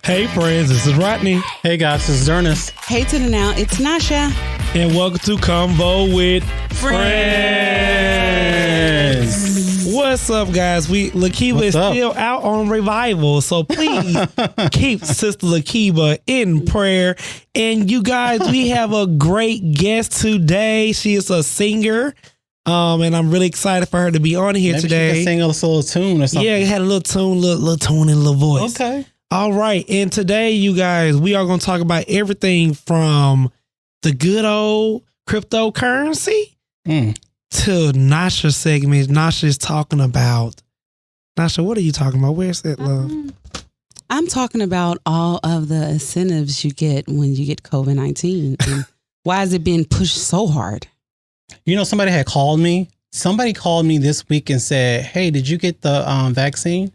Hey friends, this is Rodney. Hey guys, this is Ernest. Hey to the now, it's Nasha. And welcome to conVo with Friendz. What's up, guys? Lakiba is still out on revival, so please keep Sister Lakiba in prayer. And you guys, we have a great guest today. She is a singer. And I'm really excited for her to be on here today. She can sing a little tune or something. Yeah, it had a little tune, little tone and little voice. Okay. All right. And today, you guys, we are going to talk about everything from the good old cryptocurrency to Nasha's segment. Nasha is talking about. Nasha, what are you talking about? Where's that, love? I'm talking about all of the incentives you get when you get COVID-19. And why is it being pushed so hard? You know, somebody had called me. Somebody called me this week and said, hey, did you get the vaccine?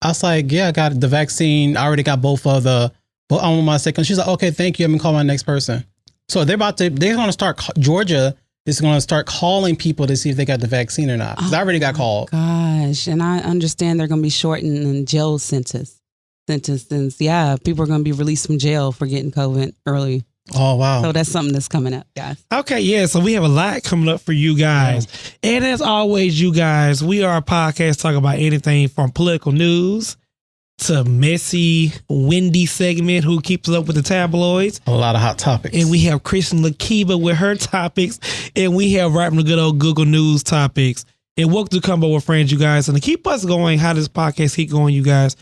I was like, yeah, I got the vaccine. I already got both of the, but I'm on my second. She's like, okay, thank you. I'm going to call my next person. So they're going to start, Georgia is going to start calling people to see if they got the vaccine or not. Because I already got called. Gosh. And I understand they're going to be shortening jail sentences. Yeah, people are going to be released from jail for getting COVID early. Oh, wow. So that's something that's coming up, guys. Okay, yeah. So we have a lot coming up for you guys. Yeah. And as always, you guys, we are a podcast talking about anything from political news to messy, windy segment, who keeps up with the tabloids. A lot of hot topics. And we have Christian Lakiba with her topics. And we have right from the good old Google News topics. And welcome to conVo with Friendz, you guys. And to keep us going, how this podcast keep going, you guys,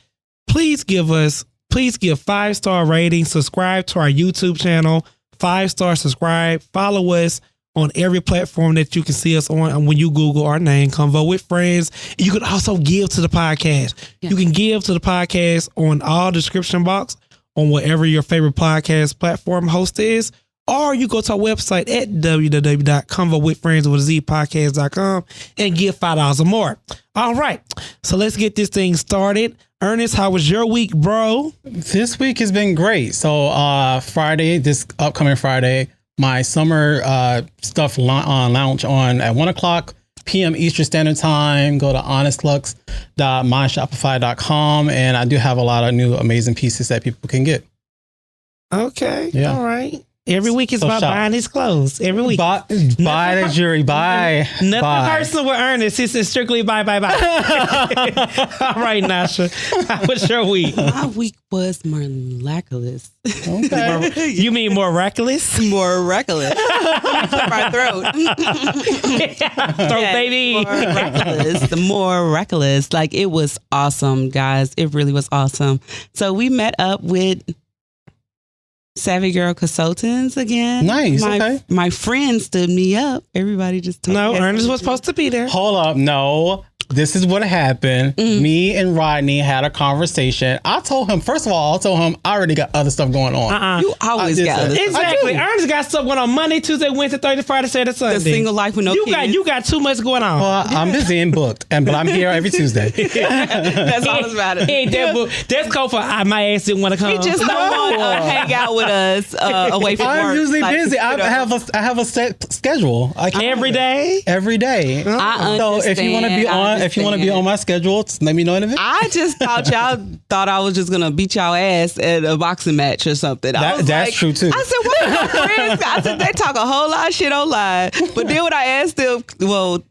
please give 5-star ratings, subscribe to our YouTube channel, 5-star subscribe, follow us on every platform that you can see us on. And when you Google our name, conVo with Friendz, you can also give to the podcast. Yeah. You can give to the podcast on all description box on whatever your favorite podcast platform host is, or you go to our website at www.convowithfriendz.com and give $5 or more. All right, so let's get this thing started. Ernest, how was your week, bro? This week has been great. So this upcoming Friday, my summer stuff launch on at 1:00 p.m. Eastern Standard Time. Go to honestlux.myshopify.com, and I do have a lot of new amazing pieces that people can get. Okay, yeah. All right. Every week is about buying his clothes. Every week. Buy the jewelry. Nothing personal with Ernest. It's strictly buy. All right, Nasha. How was your week? My week was miraculous. Okay. You mean more reckless? More reckless. My throat. Throat, baby. More reckless. Like, it was awesome, guys. It really was awesome. So we met up with Savvy Girl Consultants again. Nice. My friend stood me up. Everybody just told me. Ernest was supposed to be there. Hold up. No. This is what happened. Me and Rodney had a conversation. I told him I already got other stuff going on. You always got other stuff. Exactly. Ernest got stuff going on Monday, Tuesday, Wednesday, Thursday, Friday, Saturday, Sunday. The single life with no kids. You got too much going on. Well, I'm busy and booked, but I'm here every Tuesday. That's all that's about it. That's cool for my ass didn't want to come. He just don't want to hang out with us away from work. I'm usually busy. I have a set schedule. Every day? Every day. I so if you want to be on my schedule, let me know in advance. I just thought y'all thought I was just gonna beat y'all ass at a boxing match or something. That's true too. I said, what are my friends? I said, they talk a whole lot of shit online. But then when I asked them,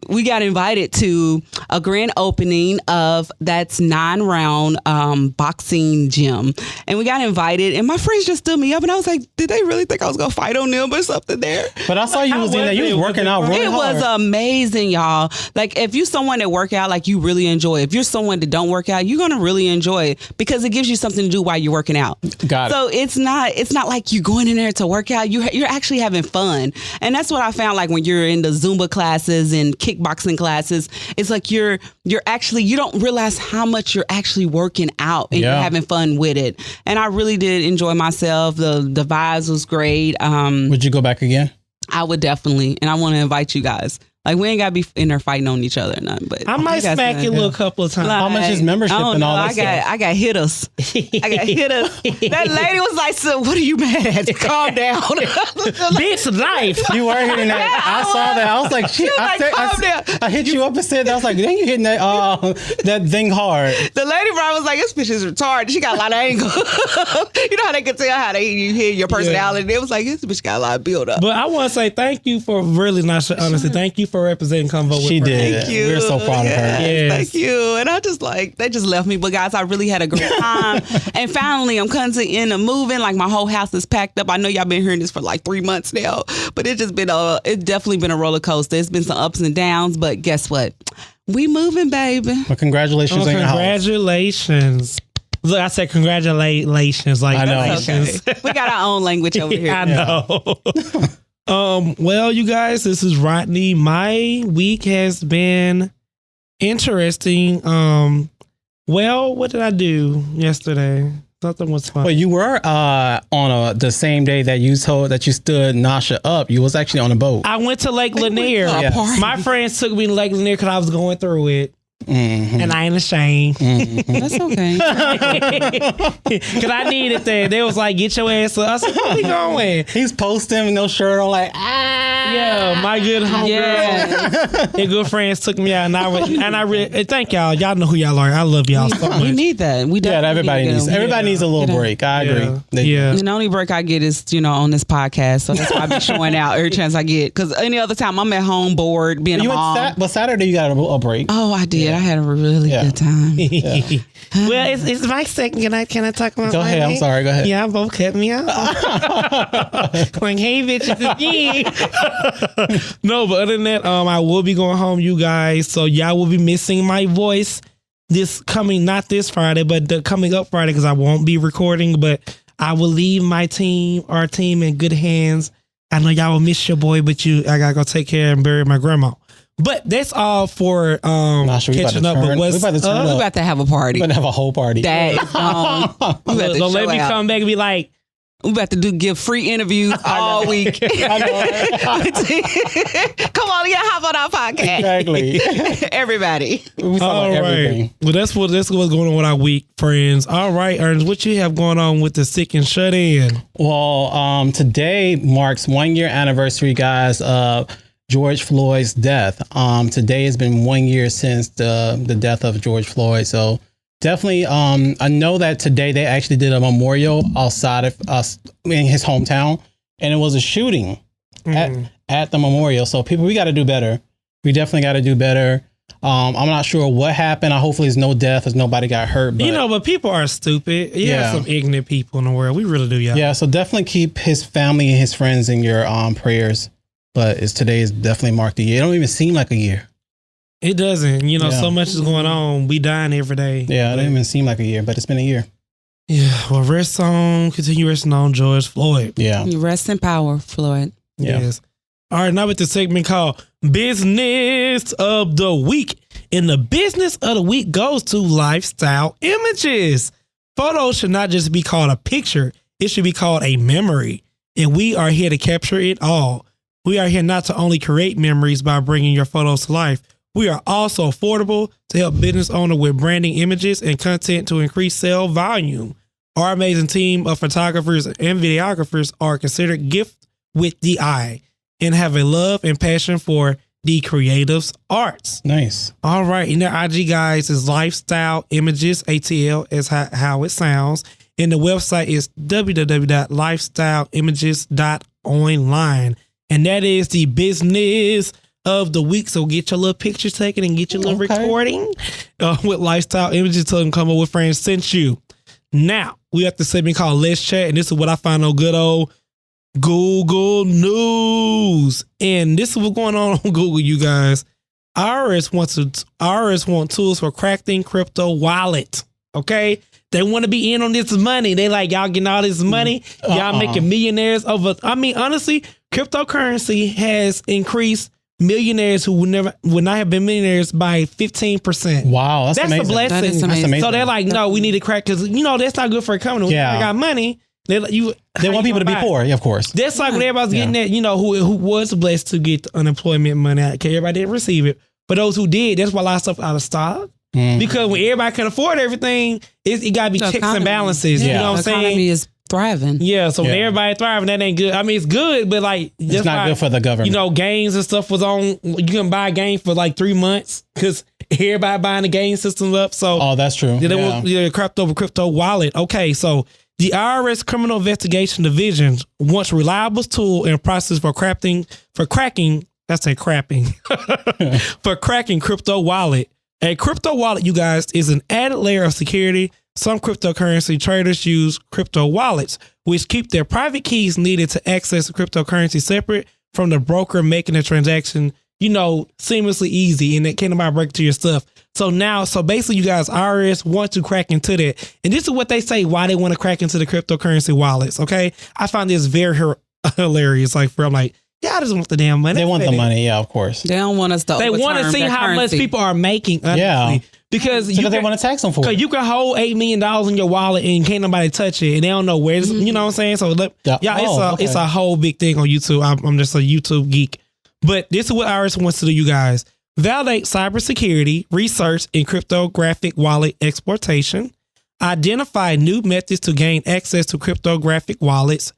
we got invited to a grand opening of that's 9-round boxing gym. And we got invited, and my friends just stood me up, and I was like, did they really think I was gonna fight on them or something there? But I saw you was in there. You was working out really hard. It was amazing, y'all. Like, if you're someone that work out, like, you really enjoy it. If you're someone that don't work out, you're gonna really enjoy it because it gives you something to do while you're working out. Got it. So it's not like you're going in there to work out. You're actually having fun, and that's what I found. Like, when you're in the Zumba classes and kickboxing classes, it's like you don't realize how much you're actually working out and you're having fun with it. And I really did enjoy myself. The vibes was great. Would you go back again? I would definitely, and I want to invite you guys. Like we ain't gotta be in there fighting on each other or nothing. But I might smack you a little couple of times. How much is membership and all that stuff? I got hitters. I got hitters. That lady was like, "So what are you mad at? Calm down." Bitch, life. You were hitting that. I saw that. I was like, shit. Calm down. I hit you up and said that. I was like, dang, you hitting that that thing hard. The lady probably was like, "This bitch is retarded. She got a lot of anger." You know how they can tell how you hear your personality. It was like, this bitch got a lot of build up. But I want to say thank you for really not honestly. Thank you for representing conVo with She Friendz. did. Thank you. We're so proud of her. Yes. Thank you. And I just like, they just left me. But guys, I really had a great time. And finally, I'm coming to the end of moving. Like my whole house is packed up. I know y'all been hearing this for like 3 months now, but it's definitely been a roller coaster. It's been some ups and downs, but guess what? We moving, baby. Well, congratulations on your house. Congratulations. Look, I said congratulations. Like, I know. Okay. We got our own language over here. I know. Well, you guys, this is Rodney. My week has been interesting. Well, what did I do yesterday? Nothing was fun. Well, you were on the same day that you told that you stood Nasha up. You was actually on a boat. I went to Lake Lanier. Yes. My friends took me to Lake Lanier because I was going through it. Mm-hmm. And I ain't ashamed. That's okay. Because I needed that. They was like, get your ass up. I said, where we going? He's posting with no shirt on, like, Yeah, my good homegirl Yeah. and good friends took me out. And I really thank y'all. Y'all know who y'all are. I love y'all so much. We need that. We yeah, everybody needs. Everybody needs a little Yeah. break. I agree. Yeah. And the only break I get is, on this podcast. So that's why I be showing out every chance I get. Because any other time I'm at home bored, being a mom. But Saturday you got a break. Oh, I did. I had a really good time. Well, it's my second. Can I talk about Go ahead. my I'm name? sorry. Go ahead. Yeah, both cut me out. Like, hey, bitches again. No, but other than that, I will be going home, you guys. So y'all will be missing my voice not this Friday, but the coming up Friday, because I won't be recording. But I will leave our team in good hands. I know y'all will miss your boy, but I gotta go take care and bury my grandma. But that's all for catching up. But what's we about to turn We're up. about to have a party. We're about to have a whole party. That is we about to Don't let show me out. come back and be like, We about to give free interviews all week. I know, right? Come on, hop on our podcast. Exactly. Everybody. We talk about everything. Well, that's what's going on with our week, friends. All right, Ernst, what you have going on with the sick and shut in? Well, today marks 1 year anniversary, guys, of George Floyd's death. Today has been 1 year since the death of George Floyd. So definitely, I know that today they actually did a memorial outside of us in his hometown, and it was a shooting at the memorial. So people, we got to do better. We definitely got to do better. I'm not sure what happened. Hopefully there's no death, as nobody got hurt. But, but people are stupid. You have some ignorant people in the world. We really do, y'all. Yeah, so definitely keep his family and his friends in your prayers. But today is definitely marked a year. It don't even seem like a year. It doesn't. So much is going on. We dying every day. Yeah, it don't even seem like a year, but it's been a year. Yeah. Well, continue resting on George Floyd. Yeah. You rest in power, Floyd. Yeah. Yes. All right, now with the segment called Business of the Week. And the business of the week goes to lifestyle images. Photos should not just be called a picture. It should be called a memory. And we are here to capture it all. We are here not to only create memories by bringing your photos to life. We are also affordable to help business owners with branding images and content to increase sale volume. Our amazing team of photographers and videographers are considered gift with the eye and have a love and passion for the creative's arts. Nice. All right. And their IG, guys, is Lifestyle Images, ATL is how it sounds. And the website is www.lifestyleimages.online. And that is the business of the week. So get your little pictures taken and get your little recording with Lifestyle Images. Tell them conVo with Friendz sent you. Now, we have to segment called Let's Chat. And this is what I find on good old Google News. And this is what's going on Google, you guys. IRS want tools for cracking crypto wallet. Okay? They want to be in on this money. They like, y'all getting all this money. Y'all making millionaires over. I mean, honestly, cryptocurrency has increased millionaires who would not have been millionaires by 15%. Wow, that's amazing. a blessing. That is amazing. That's amazing. So they're like, no, we need to crack because that's not good for a company. Yeah. When I got money, They want people to be poor, yeah, of course. That's like when everybody's getting that, who was blessed to get the unemployment money. Okay, everybody didn't receive it. For those who did, that's why a lot of stuff out of stock. Because when everybody can afford everything, it got to be checks and balances. You know what I'm saying? The economy is thriving. Yeah, so when everybody thriving, that ain't good. I mean, it's good, but like it's not good for the government. Games and stuff was on. You can buy a game for like 3 months because everybody buying the game systems up. So that's true. They want crypto wallet. Okay, so the IRS Criminal Investigation Division wants reliable tool and process for cracking crypto wallet. A crypto wallet, you guys, is an added layer of security. Some cryptocurrency traders use crypto wallets, which keep their private keys needed to access the cryptocurrency separate from the broker making the transaction, seamlessly easy, and it can't nobody break into your stuff. So basically, you guys, IRS want to crack into that. And this is what they say why they want to crack into the cryptocurrency wallets, okay? I find this very hilarious. Like, I'm like, y'all just want the damn money. They want the money, yeah, of course. They don't want us to. They want to see how much people are making. Honestly. Yeah, because they want to tax them for it. Because you can hold $8 million in your wallet and can't nobody touch it, and they don't know where. You know what I'm saying? So it's a whole big thing on YouTube. I'm just a YouTube geek, but this is what IRS wants to do, you guys. Validate cybersecurity, research in cryptographic wallet exploitation, identify new methods to gain access to cryptographic wallets,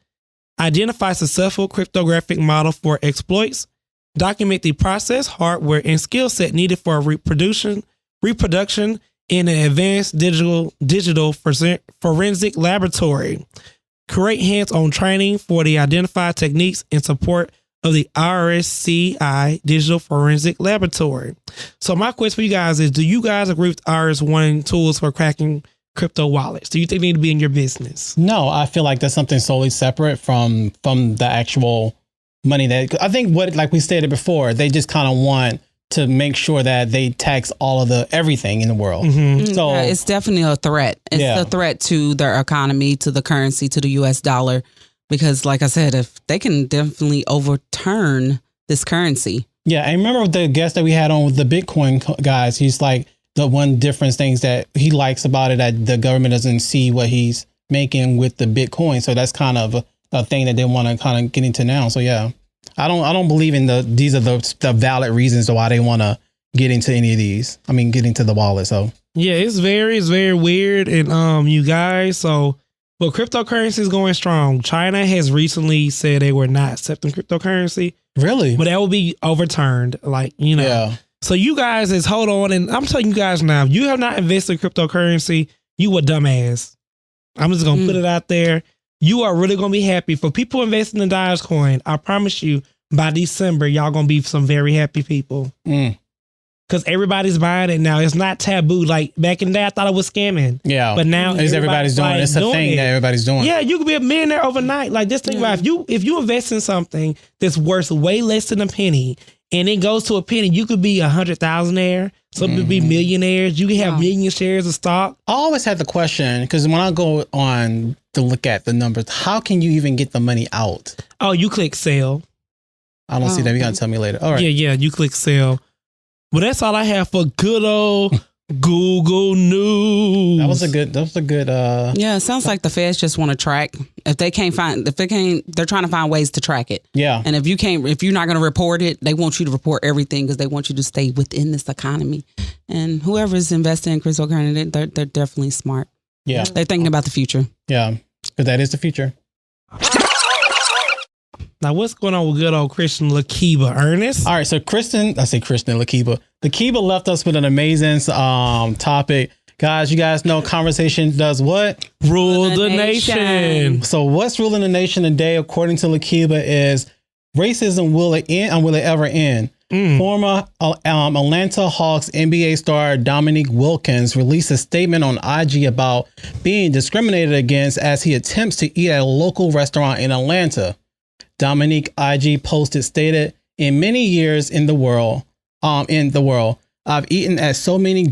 identify successful cryptographic model for exploits, document the process, hardware, and skill set needed for reproduction in an advanced digital forensic laboratory, create hands-on training for the identified techniques in support of the RSCI Digital Forensic Laboratory. So my question for you guys is, do you guys agree with IRS wanting tools for cracking crypto wallets? Do you think they need to be in your business? No, I feel like that's something solely separate from the actual money that I think like we stated before, they just kind of want to make sure that they tax all of everything in the world. So it's definitely a threat. It's a threat to their economy, to the currency, to the US dollar. Because like I said, if they can definitely overturn this currency. Yeah, I remember the guest that we had on with the Bitcoin guys. He's like, the one difference things that he likes about it, that the government doesn't see what he's making with the Bitcoin. So that's kind of a thing that they want to kind of get into now. So yeah, I don't believe in these are the valid reasons why they want to get into any of these. I mean, get into the wallet. So yeah, it's very weird. And you guys, but cryptocurrency is going strong. China has recently said they were not accepting cryptocurrency. Really? But that will be overturned. Yeah. So you guys hold on, and I'm telling you guys now, if you have not invested in cryptocurrency, you a dumbass. I'm just going to put it out there. You are really going to be happy. For people investing in Dogecoin, I promise you, by December, y'all going to be some very happy people. Because everybody's buying it now. It's not taboo. Like back in the day, I thought it was scamming. Yeah. But now everybody's doing it. It's a thing that everybody's doing. Yeah, you could be a millionaire overnight. Like just think about if you invest in something that's worth way less than a penny, and it goes to a penny, you could be 100,000-aire. Some could be millionaires. You can have million shares of stock. I always had the question, because when I go on to look at the numbers, how can you even get the money out? Oh, you click sell. I don't see that. You're going to tell me later. All right. Yeah, you click sell. Well, that's all I have for good old Google News. That was a good. Yeah, it sounds like the feds just want to track. They're trying to find ways to track it. Yeah. And if you're not going to report it, they want you to report everything because they want you to stay within this economy. And whoever's investing in cryptocurrency, they're definitely smart. Yeah. They're thinking about the future. Yeah, because that is the future. Now, what's going on with good old Christian Lakiba, Ernest? All right, so Christian Lakiba. Lakiba left us with an amazing topic. Guys, you guys know conversation does what? Rule the nation. So what's ruling the nation today, according to Lakiba, is racism. Will it end, and will it ever end? Former Atlanta Hawks NBA star Dominique Wilkins released a statement on IG about being discriminated against as he attempts to eat at a local restaurant in Atlanta. Dominique IG posted stated, "In many years in the world, I've eaten at so many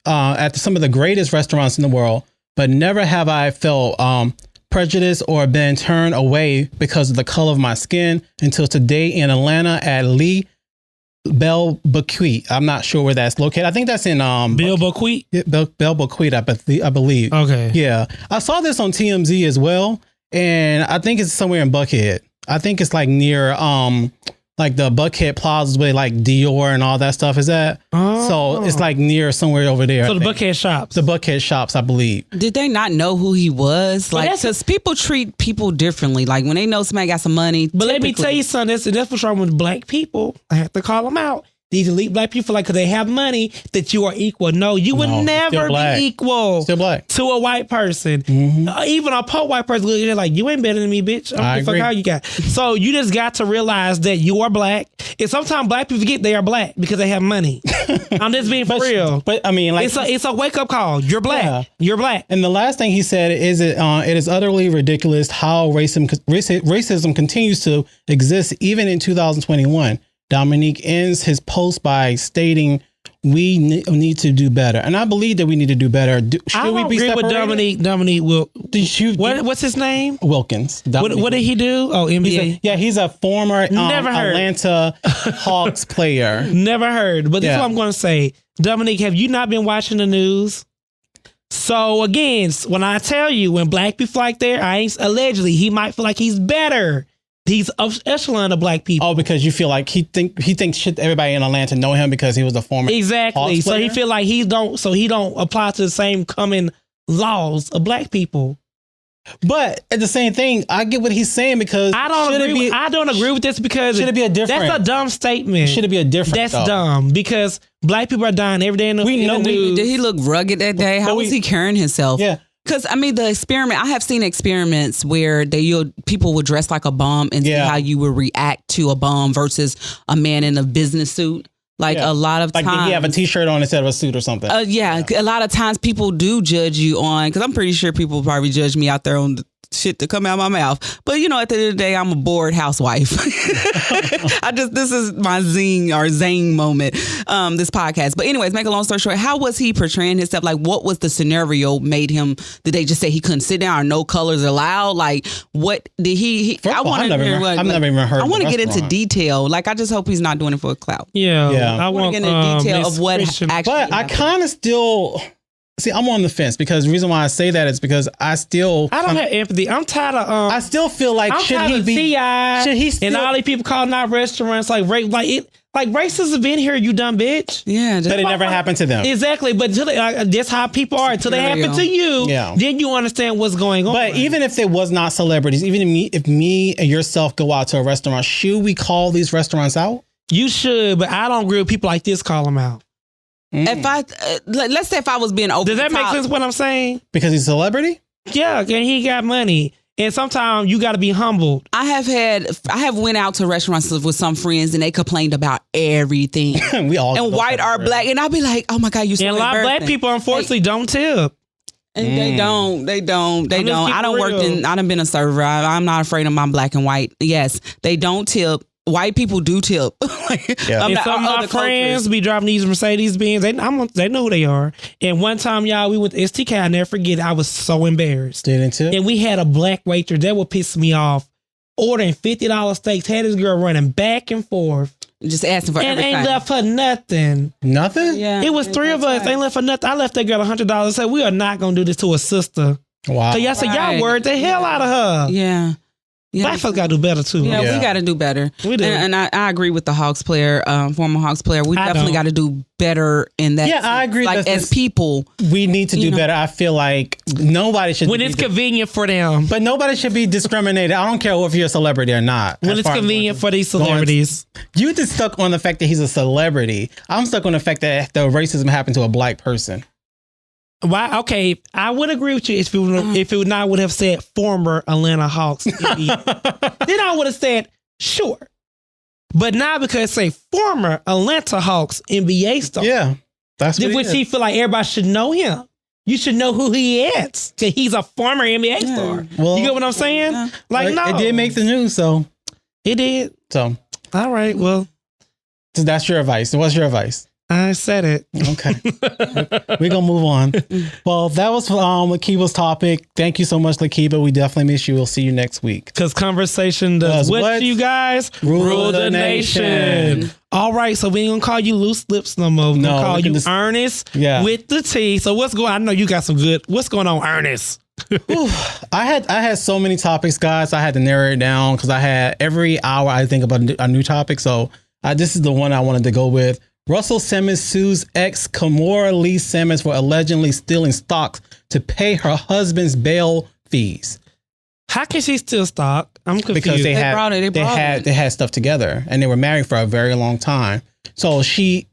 at some of the greatest restaurants in the world, but never have I felt prejudice or been turned away because of the color of my skin until today in Atlanta at Lee Bell Bequeat." I'm not sure where that's located. I think that's in Bell Bequeat. Bell Bequeat, I believe. Okay. Yeah, I saw this on TMZ as well. and I think it's somewhere in Buckhead. I think it's like near like the Buckhead Plaza where like Dior and all that stuff is at. Oh. So it's like near somewhere over there. So the Buckhead shops. The Buckhead shops, I believe. Did they not know who he was? Like, because people treat people differently. Like when they know somebody got some money. But let me tell you something. That's what's wrong with black people. I have to call them out. These elite black people, like, because they have money, that you are equal. No, you would never be equal to a white person. Even a poor white person, they're like, you ain't better than me, bitch. I don't give a fuck how you got. So you just got to realize that you are black. And sometimes black people forget they are black because they have money. I'm just being for real. But I mean, like, it's a wake up call. You're black. Yeah. You're black. And the last thing he said is it is utterly ridiculous how racism continues to exist even in 2021. Dominique ends his post by stating, "We need to do better," and I believe that we need to do better. Should we be separated? With Dominique what's his name? Wilkins. What did he do? Oh, NBA. He's a former Atlanta Hawks player. Never heard. But this is what I'm going to say. Dominique, have you not been watching the news? So again, when I tell you, when black people like there, allegedly he might feel like he's better. He's echelon of black people. Oh, because you feel like he thinks everybody in Atlanta know him because he was a former Hawks player? So he feel like he don't apply to the same common laws of black people. But at the same thing, I get what he's saying because I don't agree with this because should it be a different? That's a dumb statement. Should it be a different? That's dumb because black people are dying every day in the news. Did he look rugged that day? How was he carrying himself? Yeah. Because I mean, the experiment. I have seen experiments where people would dress like a bum and see how you would react to a bum versus a man in a business suit. Like a lot of times, did he have a T-shirt on instead of a suit or something? A lot of times people do judge you on, because I'm pretty sure people probably judge me out there on the shit to come out of my mouth. But at the end of the day, I'm a bored housewife. This is my zing moment, this podcast. But anyways, make a long story short, how was he portraying himself? Like, what was the scenario made him? Did they just say he couldn't sit down or no colors allowed? Like, what did he I've never even heard. I want to get into detail. Like, I just hope he's not doing it for a clout. Yeah. I want to get into detail of what actually But I kind of still... See, I'm on the fence because the reason why I say that is because I don't have empathy. I'm tired of I still feel like should he still, and all these people calling out restaurants like rape, like racists have been here, you dumb bitch. Yeah, but it never happened to them. Exactly, but that's how people are until they happen to you. Yeah. Then you understand what's going on. But even if they was not celebrities, even if me and yourself go out to a restaurant, should we call these restaurants out? You should, but I don't agree with people like this call them out. If I let's say if I was being over, does that make sense? What I'm saying? Because he's a celebrity. Yeah, and he got money, and sometimes you got to be humbled. I have went out to restaurants with some friends, and they complained about everything. We all and white or black, and I'll be like, oh my god, you. And a lot of black people unfortunately don't tip. And they don't. I done been a server. I'm not afraid of my black and white. Yes, they don't tip. White people do tip. And some of my friends be driving these Mercedes Benz. They know who they are. And one time, y'all, we went to STK. I never forget. I was so embarrassed. Didn't tip? And we had a black waitress that would piss me off. Ordering $50 steaks. Had this girl running back and forth. Just asking for everything. And ain't left for nothing. Nothing? Yeah. It was three of us. Right. Ain't left for nothing. I left that girl $100. Said we are not gonna do this to a sister. Wow. So y'all said y'all worried the hell out of her. Yeah. Black folks gotta do better too. Yeah, we gotta do better. We do. And I agree with the Hawks player, former Hawks player. We definitely got to do better in that. Yeah, sense. I agree. Like as people, we need to do better. I feel like nobody should. When it's convenient for them, but nobody should be discriminated. I don't care if you're a celebrity or not. When it's convenient for these celebrities, you just stuck on the fact that he's a celebrity. I'm stuck on the fact that the racism happened to a black person. Why? Okay, I would agree with you if it would not would have said former Atlanta Hawks. Then I would have said sure, but now because it say former Atlanta Hawks NBA star. Yeah, that's what which he feel like everybody should know him. You should know who he is because he's a former NBA star. Well, you get what I'm saying? Yeah. Like no, it did make the news, so it did. So all right, well, so that's your advice. What's your advice? I said it. Okay. We're going to move on. Well, that was Lakiba's topic. Thank you so much, Lakiba. We definitely miss you. We'll see you next week. Because conversation does what, you guys? Rule the nation. All right. So we ain't going to call you loose lips no more. We're going to call you Ernest with the T. So what's going on? I know you got some good. What's going on, Ernest? I had so many topics, guys. I had to narrow it down because I had every hour I think about a new topic. So this is the one I wanted to go with. Russell Simmons sues ex Kimora Lee Simmons for allegedly stealing stocks to pay her husband's bail fees. How can she steal stock? I'm confused. Because they had stuff together and they were married for a very long time. So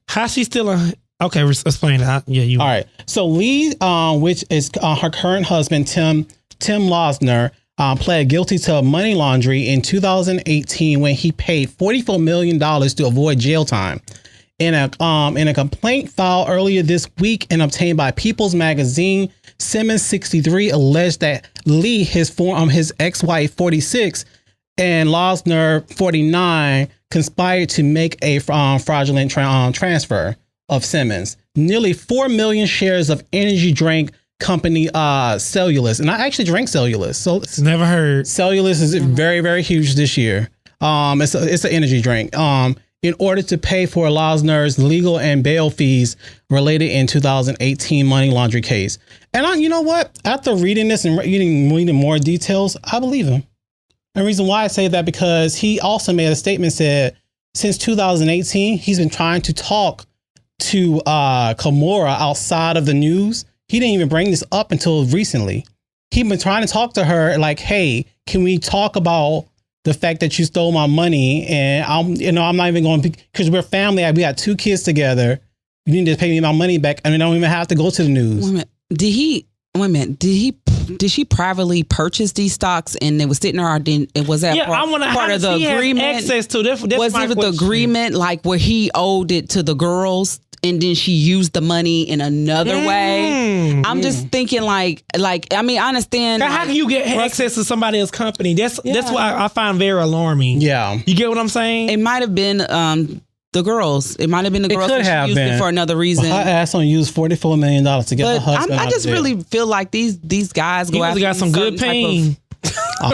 how's she stealing? Okay, explain that. Yeah, you. All right. So Lee, which is her current husband, Tim Losner, pled guilty to money laundering in 2018 when he paid $44 million to avoid jail time. In a complaint filed earlier this week and obtained by People's Magazine, Simmons, 63, alleged that Lee, his ex-wife, 46, and Losner, 49, conspired to make a fraudulent transfer of Simmons. Nearly 4 million shares of energy drink company Cellulose, and I actually drank Cellulose. So never heard. Cellulose is very, very huge this year. It's an energy drink. In order to pay for Losner's legal and bail fees related in 2018 money laundering case. And you know what? After reading this and reading more details, I believe him. And the reason why I say that, because he also made a statement, said since 2018, he's been trying to talk to Kimora outside of the news. He didn't even bring this up until recently. He'd been trying to talk to her like, hey, can we talk about the fact that you stole my money, and I'm not even going, because we're family. We got 2 kids together. You need to pay me my money back. I don't even have to go to the news. Wait a minute. Did she privately purchase these stocks and it was sitting there, or was that part of the agreement? Access to this. Was it the agreement like where he owed it to the girls and then she used the money in another way? I'm just thinking like I mean, I understand. How can you get access to somebody else's company? That's why I find very alarming. Yeah. You get what I'm saying? It might have been the girls. It might have been the girls who used it for another reason. Well, her ass on used $44 million to get her husband. I just really feel like these guys go after. He got some good pain.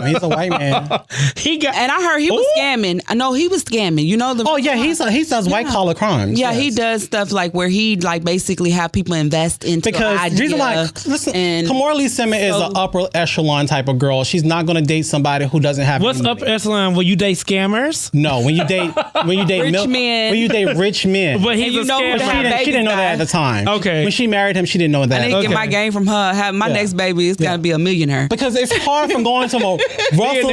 He's a white man. And I heard he was scamming. I know he was scamming. You know he does white collar crimes. Yeah, yes. He does stuff like where he like basically have people invest into because idea. Reason why, listen, Kimora Lee Simmons is an upper echelon type of girl. She's not going to date somebody who doesn't have. What's upper echelon? Will you date scammers? No, when you date rich men. When you date rich men. But he's a scammer. She didn't know that at the time. Okay, when she married him, she didn't know that. I didn't get my game from her. Have my next baby is gonna be a millionaire. Because it's hard from going to a Russell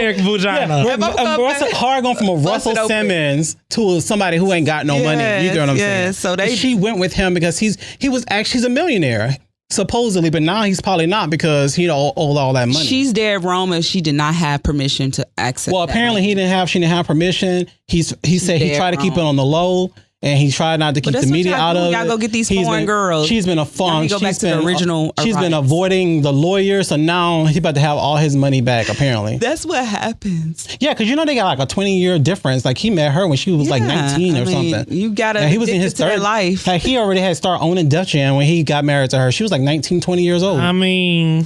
hard going from a Russell Simmons to somebody who ain't got no money. You get what I'm saying? So she went with him because he's a millionaire supposedly, but now he's probably not because he owed all that money. She's dead wrong if she did not have permission to access. Well, apparently she didn't have permission. He said he tried to keep it on the low. And he tried not to keep the media out of it. Y'all go get these foreign girls. She's been She's been avoiding the lawyer, so now he's about to have all his money back, apparently. That's what happens. Yeah, because they got like a 20-year difference. Like he met her when she was like 19 or something. You gotta he was in his third life. Like he already had started owning Dutch Inn when he got married to her. She was like 19, 20 years old. I mean,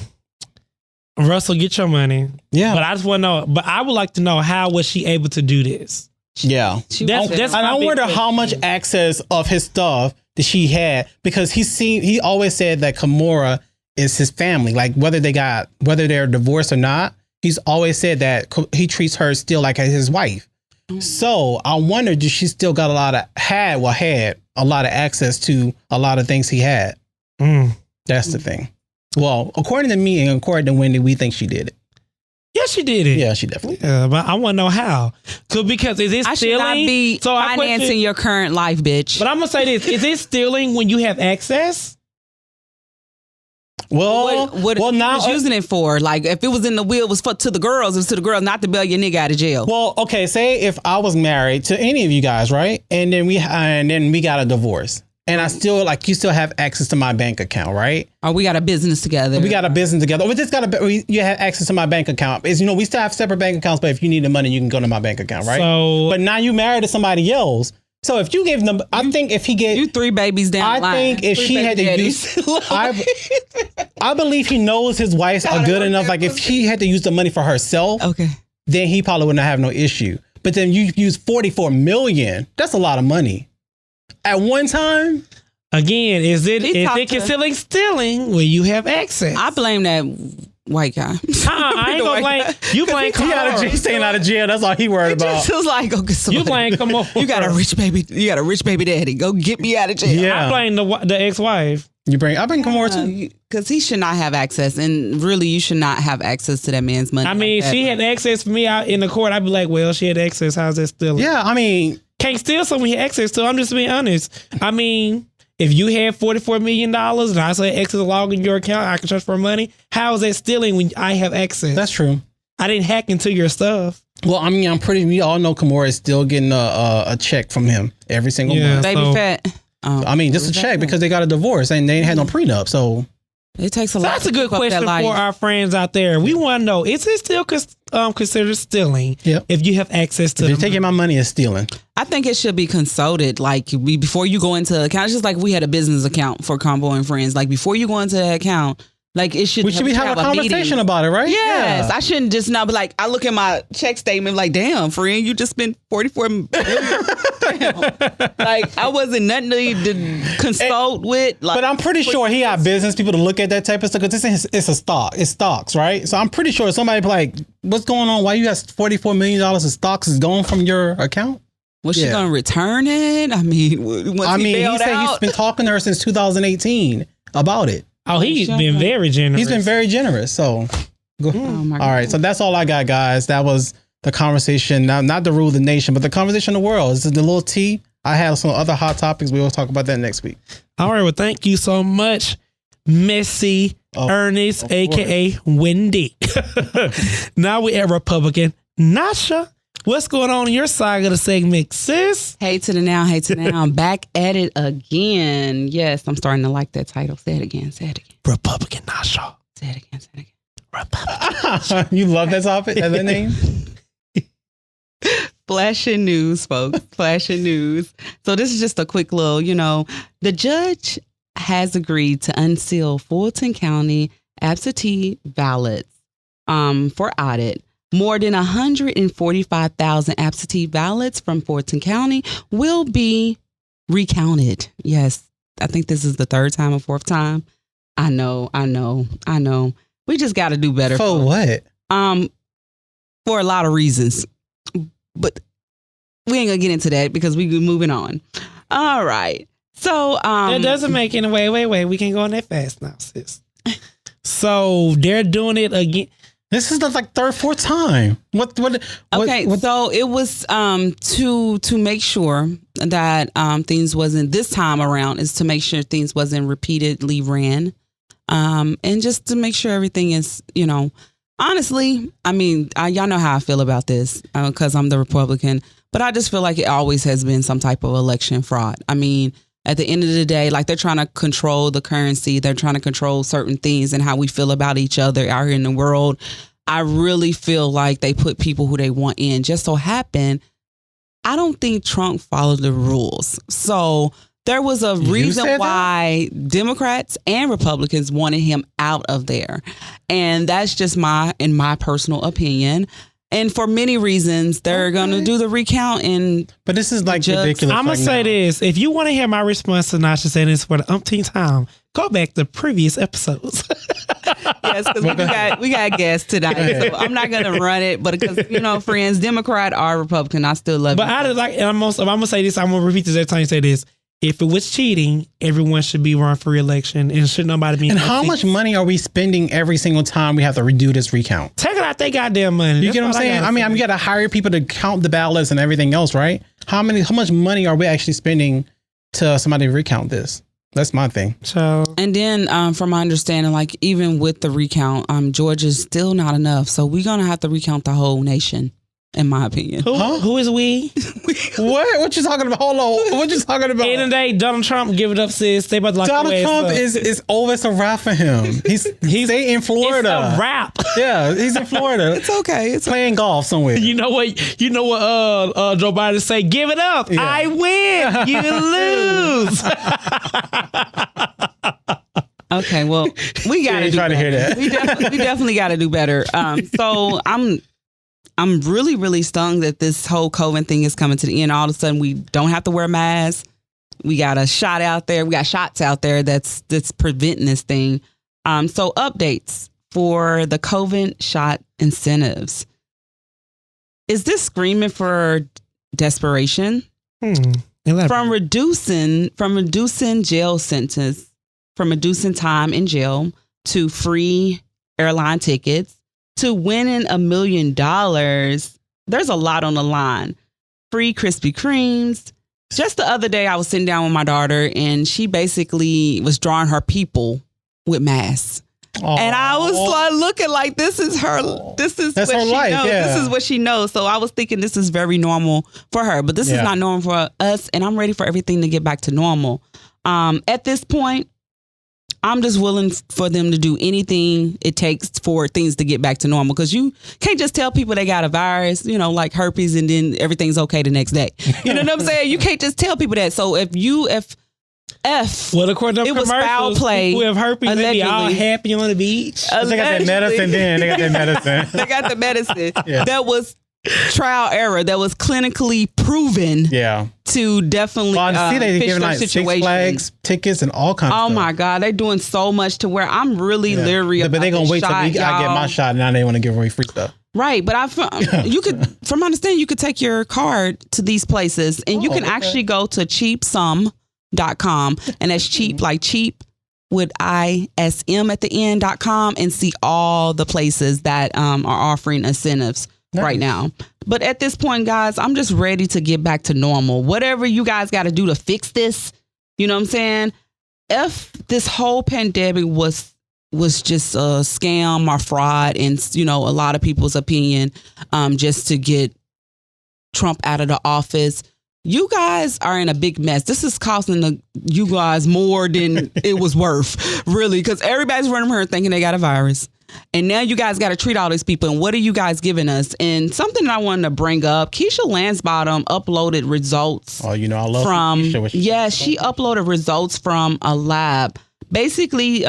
Russell, get your money. Yeah. But I just want to know, but I would like to know, how was she able to do this? Yeah. That's and I wonder how much access of his stuff that she had, because he always said that Kimora is his family. Like whether they're divorced or not, he's always said that he treats her still like his wife. So I wonder, did she still got had a lot of access to a lot of things he had? That's the thing. Well, according to me and according to Wendy, we think she did it. Yeah, she did it. Yeah, she definitely did. Yeah, but I want to know how. Because is it stealing? I should not be financing your current life, bitch. But I'm going to say this. Is it stealing when you have access? Well, what was using it for? Like, if it was in the will, it was to the girls. It was to the girls, not to bail your nigga out of jail. Well, okay. Say if I was married to any of you guys, right? And then we got a divorce. And I still you still have access to my bank account, right? Or we got a business together. We got a business together. You have access to my bank account. We still have separate bank accounts, but if you need the money, you can go to my bank account, right? But now you married to somebody else. So if you gave them, I think if he gave you 3 babies down the line. I think if she had to use, I believe he knows his wives are good enough. Like if she had to use the money for herself, okay, then he probably wouldn't have no issue. But then you use $44 million. That's a lot of money. At one time, again, is it considered stealing when you have access? I blame that white guy. I ain't gonna blame you. Blame He's staying out of jail. That's all he worried about. Just like, go get somebody. You blame Kamora. You got a rich baby. You got a rich baby daddy. Go get me out of jail. I blame the ex-wife. I bring Kamora too. Because he should not have access, and really, you should not have access to that man's money. I mean, she had access for me out in the court. I'd be like, well, she had access. How's that stealing? Yeah, I mean, can't steal something he had access to. I'm just being honest. I mean, if you had $44 million and I say access log in your account, I can transfer money. How is that stealing when I have access? That's true. I didn't hack into your stuff. Well, I mean, we all know Kamora is still getting a check from him every single month. Baby fat. I mean, just a check because they got a divorce and they ain't had no prenup. So it takes a lot. That's a good question for our friends out there. We want to know, is it still considered stealing if you have access to if you're taking my money, it's stealing. I think it should be consulted. Like before you go into the account, it's just like we had a business account for conVo and Friendz. Like before you go into the account, like it should. We should be having a conversation about it, right? Yes, I shouldn't just not be like. I look at my check statement, like, damn, friend, you just spent $44 million. Like I wasn't nothing to consult with. Like, but I'm pretty sure he got business people to look at that type of stuff because it's a stock. It's stocks, right? So I'm pretty sure somebody be like, what's going on? Why you got $44 million in stocks is going from your account? Was she gonna return it? I mean, he said he's been talking to her since 2018 about it. Oh, he's been very generous. He's been very generous. So, all right. So that's all I got, guys. That was the conversation. Now, not the rule of the nation, but the conversation of the world. This is the little T. I have some other hot topics. We will talk about that next week. All right. Well, thank you so much, Missy Ernest, a.k.a. Wendy. Now we at Republican Nasha. What's going on your side of the segment, sis? Hey to the now, I'm back at it again. Yes, I'm starting to like that title. Say it again. Republican Nasha. Say it again. Republican. You love that topic and that name? Flashing news, folks. Flashing news. So this is just a quick little, the judge has agreed to unseal Fulton County absentee ballots for audit. More than 145,000 absentee ballots from Fulton County will be recounted. Yes, I think this is the third time or fourth time. I know. We just got to do better. For what? For a lot of reasons. But we ain't going to get into that because we're moving on. All right. So it doesn't make any wait. We can't go on that fast now, sis. So they're doing it again. This is the third, fourth time. What? So it was to make sure that things wasn't this time around is to make sure things wasn't repeatedly ran, and just to make sure everything is honestly. I mean, y'all know how I feel about this because I'm the Republican, but I just feel like it always has been some type of election fraud. I mean, at the end of the day, they're trying to control the currency. They're trying to control certain things and how we feel about each other out here in the world. I really feel like they put people who they want in. Just so happen, I don't think Trump followed the rules. So there was a reason why Democrats and Republicans wanted him out of there. And that's just in my personal opinion. And for many reasons, they're going to do the recount. But this is ridiculous. I'm going to say this. If you want to hear my response to Nasha saying this for the umpteenth time, go back to previous episodes. Yes, because we got guests tonight. So I'm not going to run it. But because, friends, Democrat or Republican, I still love but you. I'm going to say this. I'm going to repeat this every time you say this. If it was cheating, everyone should be run for re-election and should nobody be. And how much money are we spending every single time we have to redo this recount? Take it out they goddamn money. You get what I'm saying? I mean, we got to hire people to count the ballots and everything else, right? How much money are we actually spending to somebody to recount this? That's my thing. So, and then from my understanding, even with the recount, Georgia's still not enough. So we're going to have to recount the whole nation. In my opinion. Who is we? What you talking about? Hold on. What you talking about? In the day, Donald Trump give it up, sis. They about to Donald Trump is over. It's a wrap for him. He's in Florida. It's a wrap. Yeah, he's in Florida. It's okay. It's playing golf somewhere. You know what? Joe Biden say, give it up. Yeah. I win. You lose. Okay, well, we got to do better. To hear that. We definitely got to do better. So I'm really, really stung that this whole COVID thing is coming to the end. All of a sudden, we don't have to wear masks. We got a shot out there. We got shots out there that's preventing this thing. So updates for the COVID shot incentives. Is this screaming for desperation? From reducing jail sentence, from reducing time in jail to free airline tickets to winning $1 million. There's a lot on the line. Free Krispy Kremes. Just the other day, I was sitting down with my daughter and she basically was drawing her people with masks. Aww. And I was like looking like this is what she knows. Yeah. This is what she knows. So I was thinking this is very normal for her, but this is not normal for us. And I'm ready for everything to get back to normal. At this point, I'm just willing for them to do anything it takes for things to get back to normal. Because you can't just tell people they got a virus, like herpes, and then everything's okay the next day. You know what I'm saying? You can't just tell people that. So if according to it was foul play, people have herpes, they be all happy on the beach. They got that medicine. They got the medicine. That was trial error. That was clinically proven. Yeah. To definitely. Well, I see they giving like Six Flags tickets and all kinds. Oh of stuff. my God, they're doing so much to where I'm really leery about. But they gonna wait till I get my shot, and now they want to give away free stuff. Right, but you could, from my understanding, you could take your card to these places, and you can actually go to cheapsum.com, and that's cheap like cheap with ISM at the end.com, and see all the places that are offering incentives right now. But at this point, guys, I'm just ready to get back to normal. Whatever you guys got to do to fix this, you know what I'm saying? If this whole pandemic was just a scam or fraud, and a lot of people's opinion, just to get Trump out of the office, you guys are in a big mess. This is costing you guys more than it was worth, really, because everybody's running here thinking they got a virus. And now you guys got to treat all these people. And what are you guys giving us? And something that I wanted to bring up, Keisha Lansbottom uploaded results. Oh, I love Keisha. She uploaded results from a lab, basically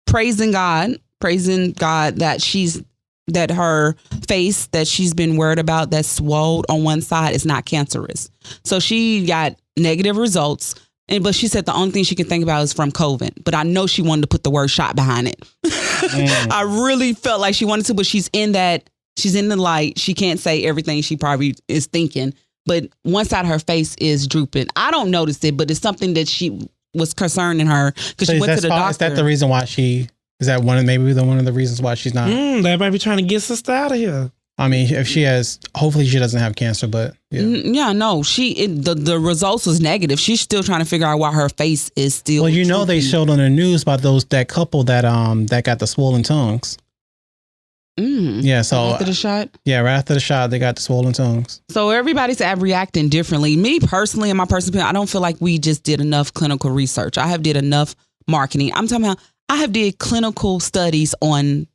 praising God that her face that she's been worried about, that's swelled on one side, is not cancerous. So she got negative results. But she said the only thing she can think about is from COVID. But I know she wanted to put the word shot behind it. I really felt like she wanted to, but she's in the light. She can't say everything she probably is thinking. But one side of her face is drooping. I don't notice it, but it's something that she was concerning her because she went to the doctor. Is that the reason why one of the reasons why she's not? They might be trying to get sister out of here. I mean, if she has, hopefully she doesn't have cancer, but the results was negative. She's still trying to figure out why her face is still. Well, they showed on the news about that couple that got the swollen tongues. Yeah, so after the shot. Yeah, right after the shot, they got the swollen tongues. So everybody's reacting differently. Me personally, in my personal opinion, I don't feel like we just did enough clinical research. I have did enough marketing. I'm talking about I have did clinical studies on.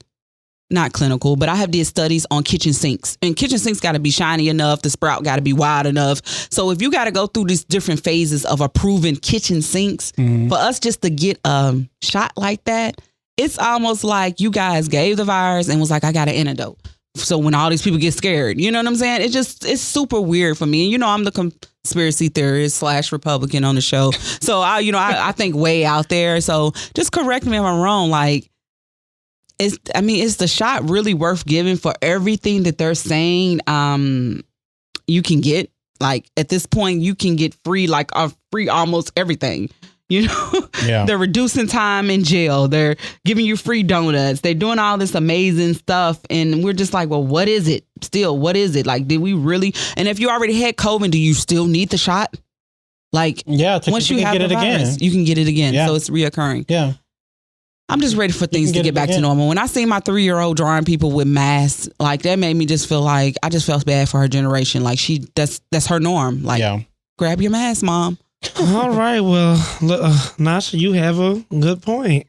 Not clinical, but I have did studies on kitchen sinks, and kitchen sinks got to be shiny enough. The sprout got to be wide enough. So if you got to go through these different phases of approving kitchen sinks, for us just to get a shot like that, it's almost like you guys gave the virus and was like, I got an antidote. So when all these people get scared, you know what I'm saying? It's super weird for me. And I'm the conspiracy theorist / Republican on the show. So I think way out there. So just correct me if I'm wrong. Like, is the shot really worth giving for everything that they're saying you can get? Like, at this point, you can get free almost everything. Yeah. They're reducing time in jail. They're giving you free donuts. They're doing all this amazing stuff. And we're just like, well, what is it? Still, what is it? Like, did we really? And if you already had COVID, do you still need the shot? Like, once you have the virus, you can get it again. Yeah. So it's reoccurring. Yeah. I'm just ready for things to get back to normal. When I see my 3-year-old drawing people with masks, like, that made me just feel like I just felt bad for her generation. Like, that's her norm. Like, grab your mask, Mom. All right. Well, look, Nasha, you have a good point.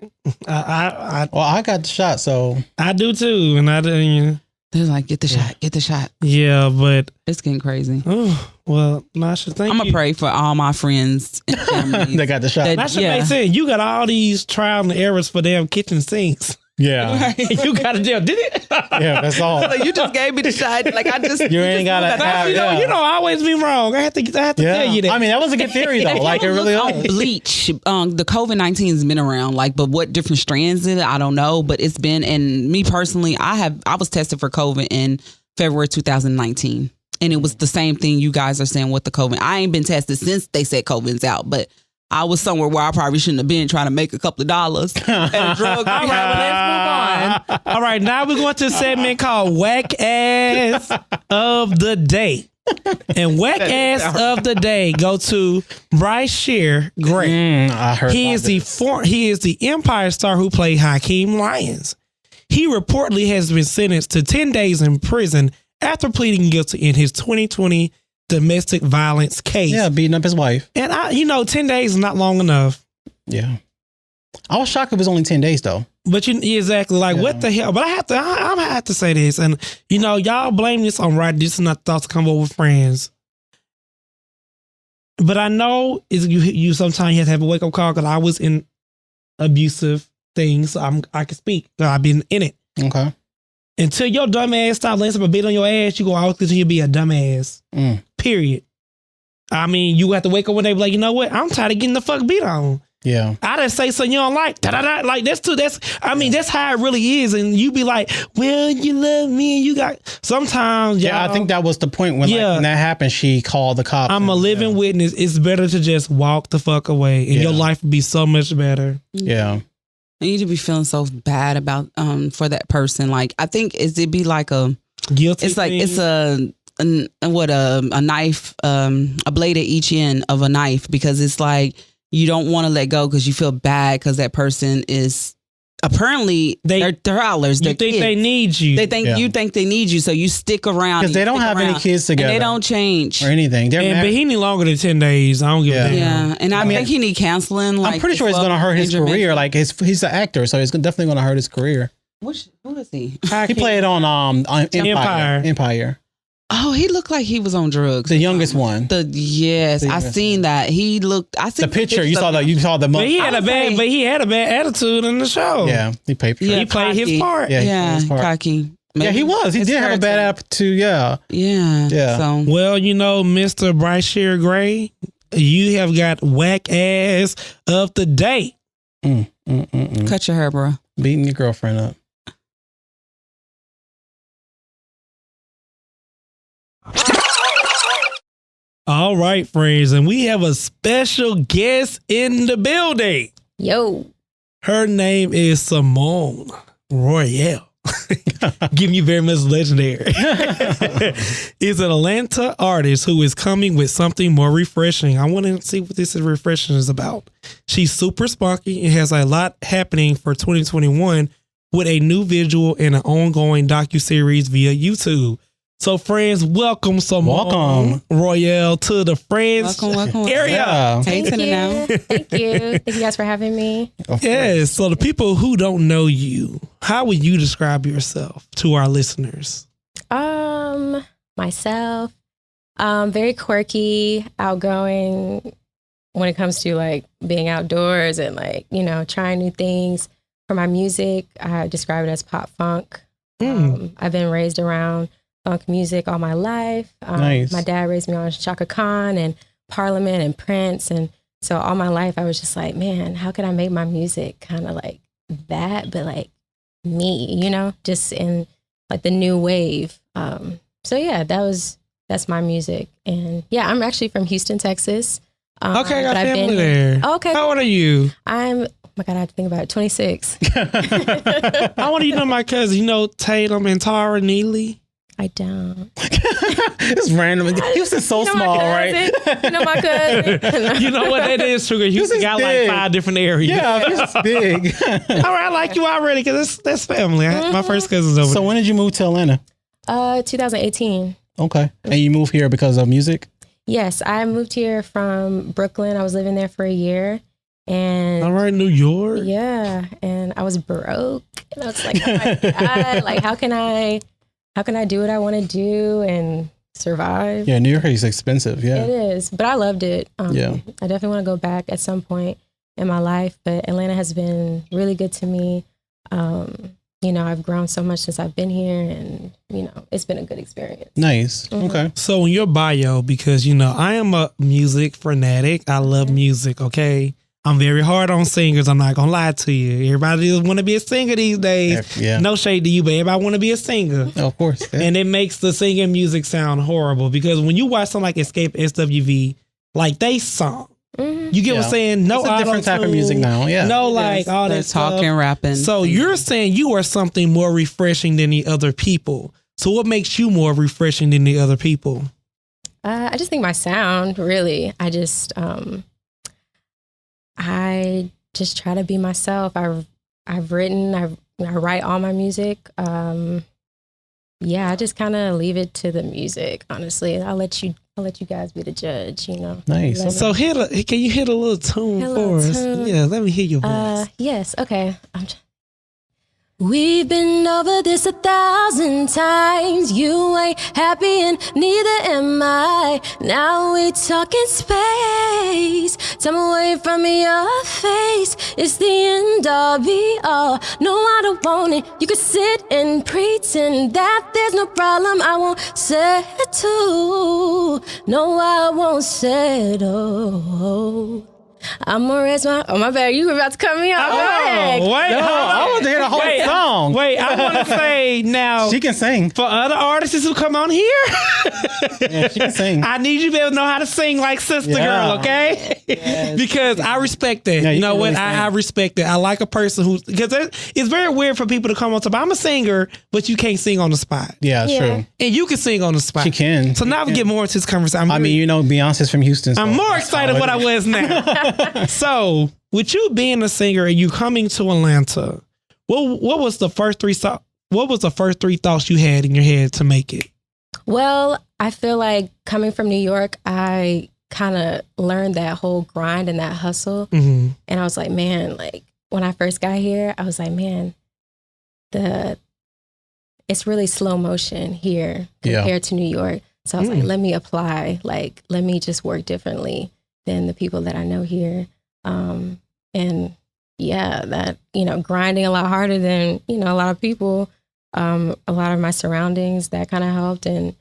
I got the shot, so I do too, and I didn't. They're like, get the shot. Yeah, but it's getting crazy. Oh, well, Nasha, thank you. I'm going to pray for all my friends and families. They got the shot. Nasha makes sense. You got all these trial and errors for damn kitchen sinks. Yeah. You got to deal. Did it? Yeah, that's all. So you just gave me the shot. Like I just You ain't got to You know, I always be wrong. I have to tell you that. I mean, that was a good theory though. Like it really was. Bleach. The COVID-19 has been around. Like, but what different strands in it? I don't know. But it's been. And me personally, I was tested for COVID in February 2019, and it was the same thing you guys are saying with the COVID. I ain't been tested since they said COVID's out, but I was somewhere where I probably shouldn't have been trying to make a couple of dollars at a drug. All right, let's move on. All right, now we're going to a segment called Whack Ass of the Day. And Whack Ass of the Day go to Bryce Shear Gray. I heard He is the Empire star who played Hakeem Lyons. He reportedly has been sentenced to 10 days in prison after pleading guilty in his 2020 domestic violence case. Yeah, beating up his wife. And 10 days is not long enough. Yeah. I was shocked it was only 10 days though. But exactly what the hell? But I have to say this, and y'all blame this on right. This is not thoughts to come over with friends. But I know you sometimes you have to have a wake up call because I was in abusive things. So I can speak. I've been in it. Okay. Until your dumb ass stop letting somebody beat on your ass, you go always continue to be a dumb ass. Period. I mean, you have to wake up one day and be like, you know what? I'm tired of getting the fuck beat on. Yeah. I just say something you don't like. Da-da-da. Like that's how it really is. And you be like, well, you love me and you got sometimes. Yeah, I think that was the point when when that happened, she called the cops. I'm a living witness. It's better to just walk the fuck away and your life would be so much better. Yeah. You need to be feeling so bad about for that person. Like I think it'd be like a guilty. It's like thing. it's a knife, a blade at each end of a knife, because it's like you don't want to let go because you feel bad because that person is apparently they're howlers. You think they need you. They think you think they need you, so you stick around because they don't have any kids together. And they don't change or anything. But he need longer than 10 days. I don't give a damn. Yeah, and I think he need counseling. Like, I'm pretty sure it's going to hurt his career. Like he's an actor, so it's definitely going to hurt his career. Who is he? He played on Empire. Oh, he looked like he was on drugs. The youngest one. I seen that. He looked. I seen the picture. You saw the. But he had a bad attitude in the show. Yeah, he played his part. Yeah, cocky. Maybe. Yeah, he was. He did have a bad attitude. Yeah. So. Well, Mr. Bryce Shear Gray, you have got Whack Ass of the Day. Cut your hair, bro. Beating your girlfriend up. All right, friends, and we have a special guest in the building. Yo. Her name is Symone Royale. Giving you very much legendary. Is an Atlanta artist who is coming with something more refreshing. I want to see what this is refreshing is about. She's super spunky and has a lot happening for 2021 with a new visual and an ongoing docuseries via YouTube. So, friends, welcome Symone Royale to the Friendz area. Yeah. Thank you. Thank you. Thank you guys for having me. Yes. So, the people who don't know you, how would you describe yourself to our listeners? Myself, very quirky, outgoing when it comes to like being outdoors and like, trying new things. For my music, I describe it as pop funk. I've been raised around funk music all my life. Nice. My dad raised me on Chaka Khan and Parliament and Prince. And so all my life I was just like, man, how could I make my music kind of like that, but like me, just in like the new wave. So yeah, that's my music. And yeah, I'm actually from Houston, Texas. Okay, I got family there. Okay. How old are you? Oh my God, I have to think about it. 26. I want to my cousin, Tatum and Tara Neely. I don't. It's random. Houston's so small, right? My cousin. You know what that is, Sugar? Houston got big. like 5 different areas. Yeah, it's big. All right, I like you already because that's family. My first cousin's over So when did you move to Atlanta? 2018. Okay. And you moved here because of music? Yes, I moved here from Brooklyn. I was living there for a year. And all right, New York. Yeah. And I was broke. And I was like, oh my God, like how can I do what I want to do and survive? Yeah, New York is expensive. Yeah, it is, but I loved it. Yeah, I definitely want to go back at some point in my life. But Atlanta has been really good to me. You know, I've grown so much since I've been here, and you know, it's been a good experience. Nice. Okay. So in your bio, because you know I am a music fanatic, I love music. Okay, I'm very hard on singers. I'm not gonna lie to you. Everybody want to be a singer these days. Yeah. No shade to you, but everybody want to be a singer. Of course. Yeah. And it makes the singing music sound horrible because when you watch something like Escape SWV, like they sung. You get what I'm saying? No, it's a different type of music now. Yeah. No, like all that talking, stuff. rapping. So you're saying you are something more refreshing than the other people. So what makes you more refreshing than the other people? I just think my sound, really. I just try to be myself. I've written, I write all my music. Yeah, I just kind of leave it to the music. Honestly, I'll let you guys be the judge. You know. Nice. So can you hit a little tune for us? Yeah, let me hear your voice. Yes. Okay. We've been over this 1,000 times. You ain't happy and neither am I. Now we talking space. Time away from your face. It's the end all be all. No, I don't want it. You could sit and pretend that there's no problem. I won't settle. No, I won't settle. I'm gonna raise my bad. You were about to cut me off. Wait, I want to hear the whole song. Wait, I want to say now. She can sing. For other artists who come on here, Yeah, she can sing. I need you to be able to know how to sing like Sister Girl, okay? Yes. Because I respect that. Yeah, you know can what? really I respect that. I like a person because it's very weird for people to come on top. I'm a singer, but you can't sing on the spot. Yeah, Yeah. true. And you can sing on the spot. She can. So now we get more into this conversation. I mean, you know, Beyonce's from Houston. So I'm more excited what I was now. So, with you being a singer and you coming to Atlanta, what was the first three thoughts you had in your head to make it? Well, I feel like coming from New York, I kind of learned that whole grind and that hustle. Mm-hmm. And I was like, man, like when I first got here, I was like, man, it's really slow motion here compared to New York. So I was like, let me apply. Like, let me just work differently than the people that I know here. And yeah, that, you know, grinding a lot harder than, you know, a lot of people, a lot of my surroundings, that kind of helped. And,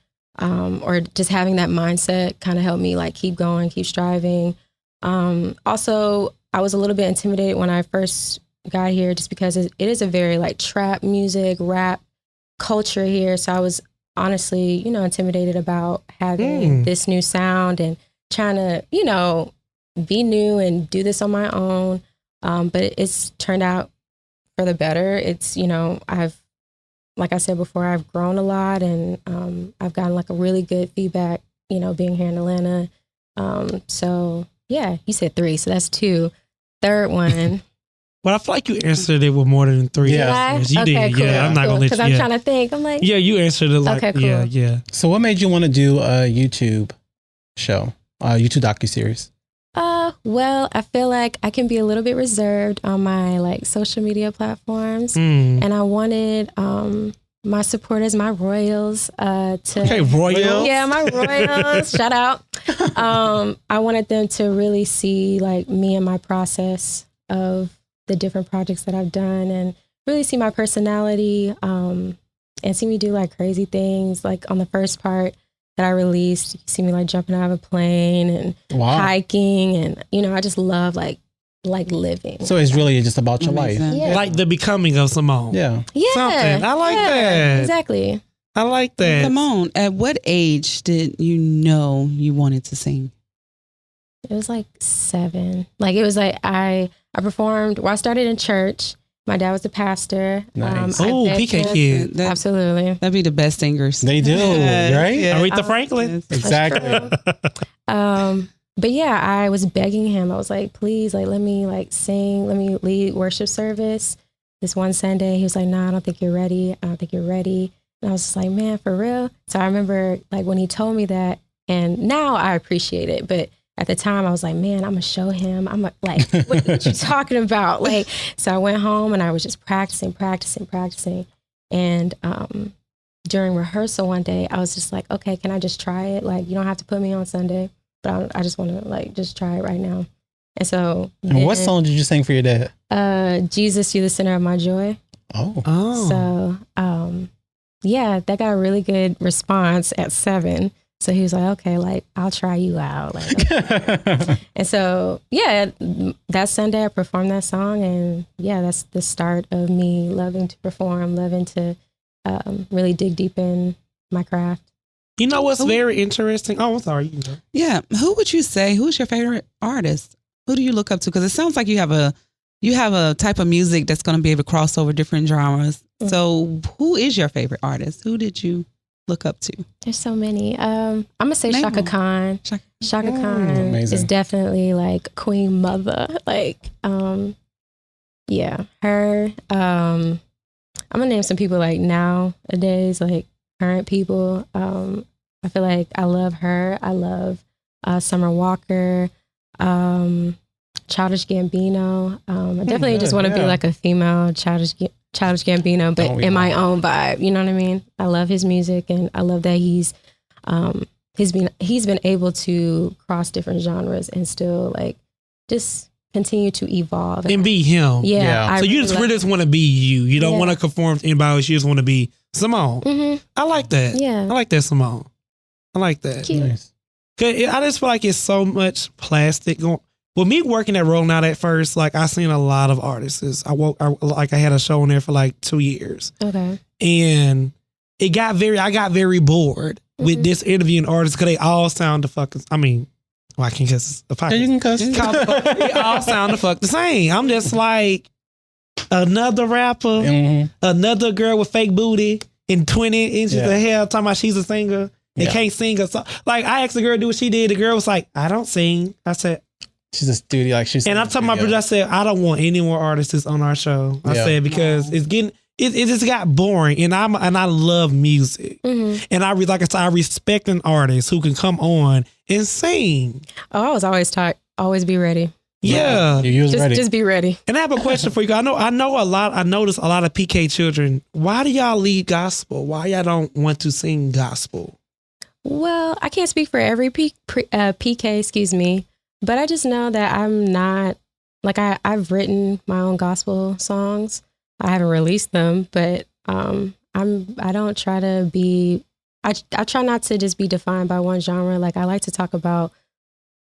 or just having that mindset kind of helped me like keep going, keep striving. Also, I was a little bit intimidated when I first got here just because it is a very like trap music, rap culture here. So I was honestly, you know, intimidated about having this new sound and trying to, you know, be new and do this on my own. But it's turned out for the better. It's, you know, like I said before, I've grown a lot and I've gotten like a really good feedback, you know, being here in Atlanta. So yeah, you said 3, so that's 2. Third one. Well, I feel like you answered it with more than 3 Yeah. answers. You Okay, did, cool. yeah. I'm not gonna let you. Because I'm trying to think. I'm like, yeah, you answered it like, Okay, cool. yeah. So what made you want to do a YouTube show, YouTube docuseries? Well, I feel like I can be a little bit reserved on my like social media platforms, and I wanted my supporters, my royals, Okay, royals. yeah, my royals, shout out. I wanted them to really see like me and my process of the different projects that I've done, and really see my personality, and see me do like crazy things. Like on the first part that I released, you see me like jumping out of a plane and hiking, and you know, I just love like living. So it's really just about your life. Yeah. Like the becoming of Symone. Yeah. Yeah, Something. I like that. Exactly. I like that. Symone, at what age did you know you wanted to sing? It was like 7. Like it was like I performed. Well, I started in church. My dad was a pastor. Nice. I Oh, begged PK him- kid. Absolutely. That'd be the best singers. They do, right? Yeah. Aretha Franklin. Exactly. But yeah, I was begging him. I was like, please, like, let me like sing, let me lead worship service. This one Sunday, he was like, no, I don't think you're ready. I don't think you're ready. And I was just like, man, for real? So I remember like when he told me that, and now I appreciate it. But at the time I was like, man, I'm gonna show him. Like, what you talking about? Like, so I went home and I was just practicing. And during rehearsal one day, I was just like, okay, can I just try it? Like, you don't have to put me on Sunday, but I just want to like just try it right now. And so, And what song did you sing for your dad? Jesus, You're the Center of My Joy. So, yeah, that got a really good response at 7. So he was like, okay, like, I'll try you out. Like, and so, yeah, that Sunday I performed that song. And yeah, that's the start of me loving to perform, loving to really dig deep in my craft. You know what's very interesting? Oh, I'm sorry. You know. Yeah. Who would you say, who's your favorite artist? Who do you look up to? Because it sounds like you have a type of music that's going to be able to cross over different genres. Mm-hmm. So who is your favorite artist? Who did you look up to? There's so many. I'm gonna say Shaka Khan. Shaka Khan is definitely like Queen Mother. Like, yeah, her. I'm gonna name some people like nowadays, like current people. I feel like I love her. I love Summer Walker, Childish Gambino. I definitely just want to be like a female Childish Gambino, but in my own vibe. You know what I mean? I love his music, and I love that he's been able to cross different genres and still like just continue to evolve and be him. Yeah. So you just want to be you. You don't want to conform to anybody else. You just want to be Symone. Mm-hmm. I like that. Yeah. I like that, Symone. I like that. Cute. Nice. I just feel like it's so much plastic going. With me working at Rolling Out at first, like I seen a lot of artists. I had a show on there for like 2 years. Okay. And I got very bored with this interviewing artists because they all sound the fucking, well, I can't cuss. Yeah, you can cuss. They all sound the fuck the same. I'm just like another rapper, another girl with fake booty and 20 inches of hair talking about she's a singer and can't sing a song. Like I asked the girl to do what she did. The girl was like, I don't sing. I said, she's a studio, like she's. And I'm talking about, I said, I don't want any more artists on our show. I said because it's getting, it just got boring, and I love music, and I respect an artist who can come on and sing. Oh, I was always taught, always be ready. Yeah, just be ready. And I have a question for you. I notice a lot of PK children. Why do y'all lead gospel? Why y'all don't want to sing gospel? Well, I can't speak for every PK, excuse me. But I just know that I'm not, like I've written my own gospel songs. I haven't released them, but I don't try to be, I try not to just be defined by one genre. Like I like to talk about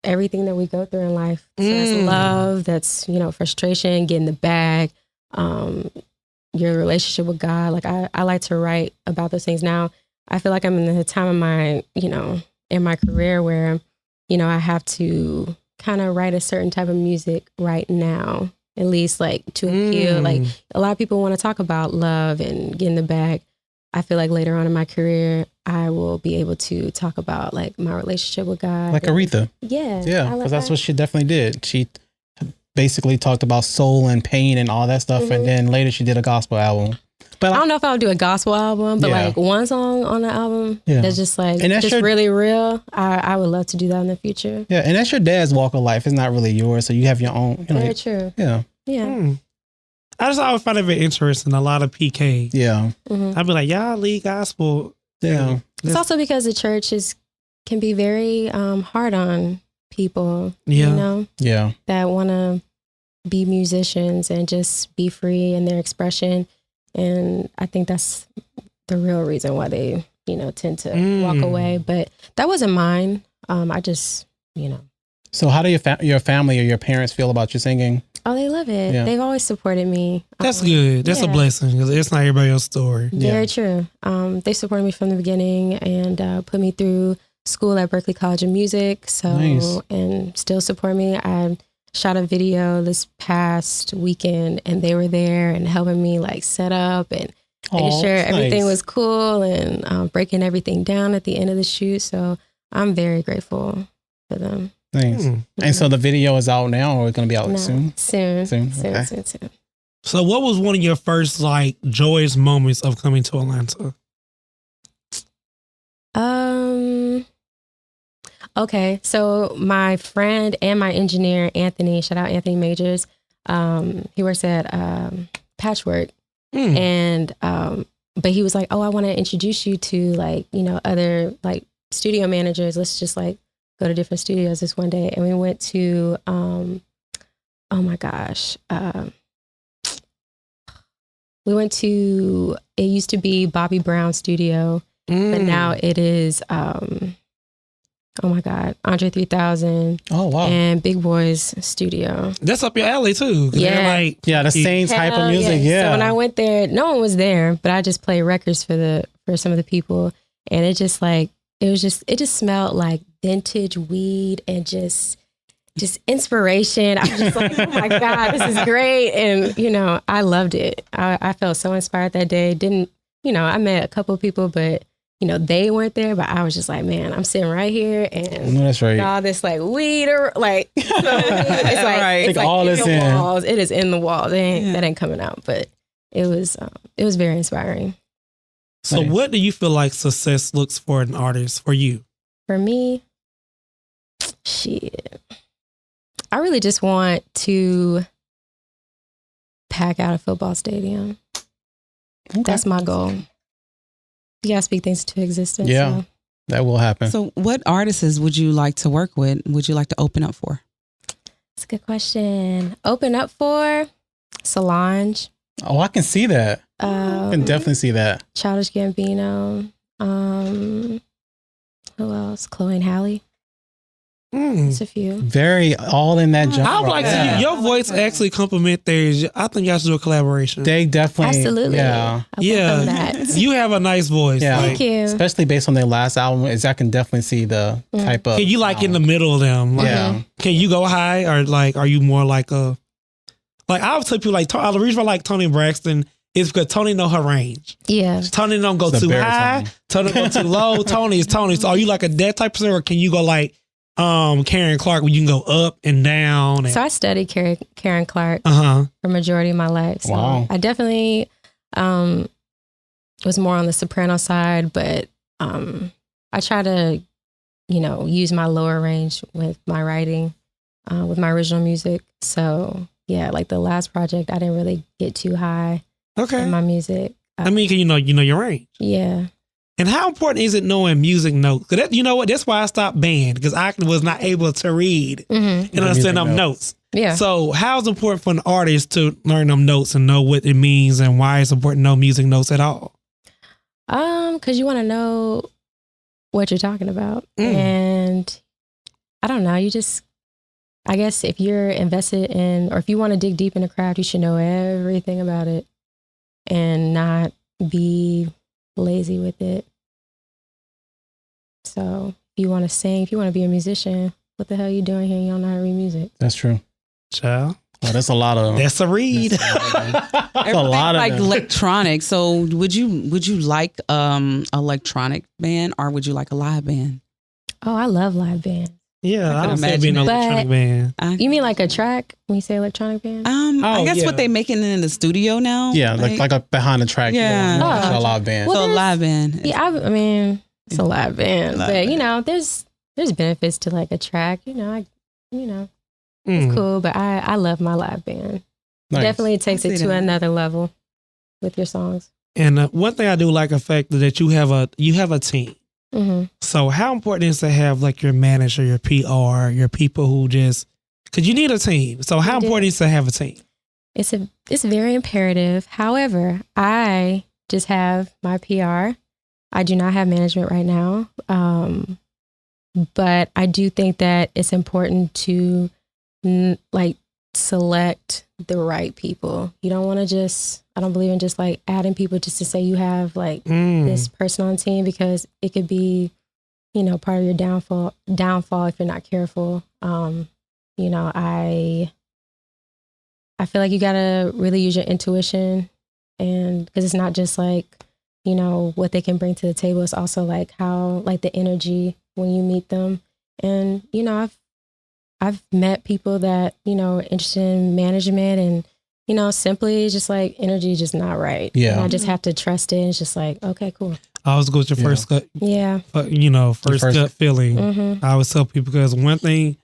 everything that we go through in life. So that's love, that's, frustration, getting the bag, your relationship with God. Like I like to write about those things. Now, I feel like I'm in the time of my, in my career where, I have to kind of write a certain type of music right now, at least like to appeal. Like a lot of people want to talk about love and getting the bag. I feel like later on in my career, I will be able to talk about like my relationship with God. Like Aretha. Yeah. Yeah. Because that's what she definitely did. She basically talked about soul and pain and all that stuff. And then later she did a gospel album. But I don't know if I'll do a gospel album, but like one song on the album that's just like, and that's just really real. I would love to do that in the future. Yeah. And that's your dad's walk of life. It's not really yours. So you have your own. Very true. Yeah. Yeah. I just always find it very interesting. A lot of PK. Yeah. I'd be like, y'all lead gospel. Yeah. It's also because the church can be very hard on people. Yeah. That want to be musicians and just be free in their expression. And I think that's the real reason why they, tend to walk away. But that wasn't mine. I just, So how do your family or your parents feel about you singing? Oh, they love it. Yeah. They've always supported me. That's good. That's a blessing because it's not everybody else's story. Very true. They supported me from the beginning and put me through school at Berklee College of Music. So, nice. And still support me. I shot a video this past weekend and they were there and helping me like set up and making sure everything was cool and breaking everything down at the end of the shoot. So I'm very grateful for them. Nice. And so the video is out now or it's going to be out soon? Soon. So what was one of your first like joyous moments of coming to Atlanta? Okay, so my friend and my engineer, Anthony, shout out Anthony Majors, he works at Patchwork. And, but he was like, oh, I want to introduce you to like, other like studio managers. Let's just like go to different studios this one day. And we went to, oh my gosh, We went to, it used to be Bobby Brown's studio, but now it is, oh my God, Andre 3000. Oh, wow. And Big Boy's studio. That's up your alley too. 'Cause they're Yeah. like, Yeah, the same type of music. Yeah. So when I went there, no one was there, but I just played records for some of the people. And it just like, it just smelled like vintage weed and just inspiration. I was just like, oh my God, this is great. And, you know, I loved it. I felt so inspired that day. I met a couple of people, but, you know, they weren't there, but I was just like, man, I'm sitting right here and that's right. all this like weed or like, it's like, Right. it's Take all like this in the in. walls. It is in the walls. That ain't coming out, but it was very inspiring. so Nice. what do you feel like success looks for an artist for you? For me, shit. I really just want to pack out a football stadium. Okay. That's my goal. You gotta speak things into existence. Yeah. So. That will happen. So what artists would you like to work with? Would you like to open up for? That's a good question. Open up for Solange. Oh, I can see that. I can definitely see that. Childish Gambino. Who else? Chloe and Halle. Just a few. Very all in that genre. I would like to your voice actually compliment theirs. I think y'all should do a collaboration. They definitely. Absolutely. Yeah. I welcome that. You have a nice voice. Yeah. Like, Thank you. Especially based on their last album, I can definitely see the type of. can you like in the middle of them? Like, Yeah. Can you go high or like, are you more like a, like I would tell people like, the reason I like Toni Braxton is because Toni know her range. Yeah. Toni don't go It's a too baritone. high. Toni go too low. Toni is Toni. So are you like a that type of person or can you go like Karen Clark where you can go up and down? And, So I studied Karen Clark uh-huh. for majority of my life. So Wow. I definitely was more on the soprano side, but I try to, use my lower range with my writing, with my original music. So yeah, like the last project, I didn't really get too high Okay. in my music. I mean, you know your range. Yeah. And how important is it knowing music notes? Because you know what? That's why I stopped band because I was not able to read Mm-hmm. and understand them notes. Yeah. So how is it important for an artist to learn them notes and know what it means and why it's important to know music notes at all? Because you want to know what you're talking about. And I don't know, I guess if you're invested in, or if you want to dig deep in the craft, you should know everything about it and not be lazy with it. So if you want to sing, if you want to be a musician, what the hell are you doing here? You don't know how to read music. That's true. Child. Well, that's a lot of. That's a read. That's a lot of like them. electronic. So would you like electronic band or would you like a live band? Oh, I love live bands. Yeah, I could don't say being an imagine it. electronic band. You mean like a track when you say electronic band? I Oh, guess yeah. what they making it in the studio now. Yeah, like a behind the track. Yeah. A live band. Well, So there's- live band. Yeah, I mean, it's a live band, Live but band. there's benefits to like a track. It's Mm. cool, but I love my live band. Nice. Definitely takes I it see to that. another level with your songs. And one thing I do like the fact that you have a team. Hmm. So how important is it to have like your manager, your PR, your people who just because you need a team. So how You do. important is it to have a team? It's very imperative. However, I just have my PR. I do not have management right now, but I do think that it's important to select the right people. You don't want to I don't believe in just like adding people just to say you have like this person on team, because it could be, part of your downfall if you're not careful. I feel like you gotta really use your intuition, and because it's not just like, what they can bring to the table. It's also like how, like the energy when you meet them. And, I've met people that, are interested in management, and, simply just like energy just not right. Yeah. And I just have to trust it. It's just like, okay, cool. I always go with your first gut, Yeah. first gut feeling. Mm-hmm. I always tell people because one thing,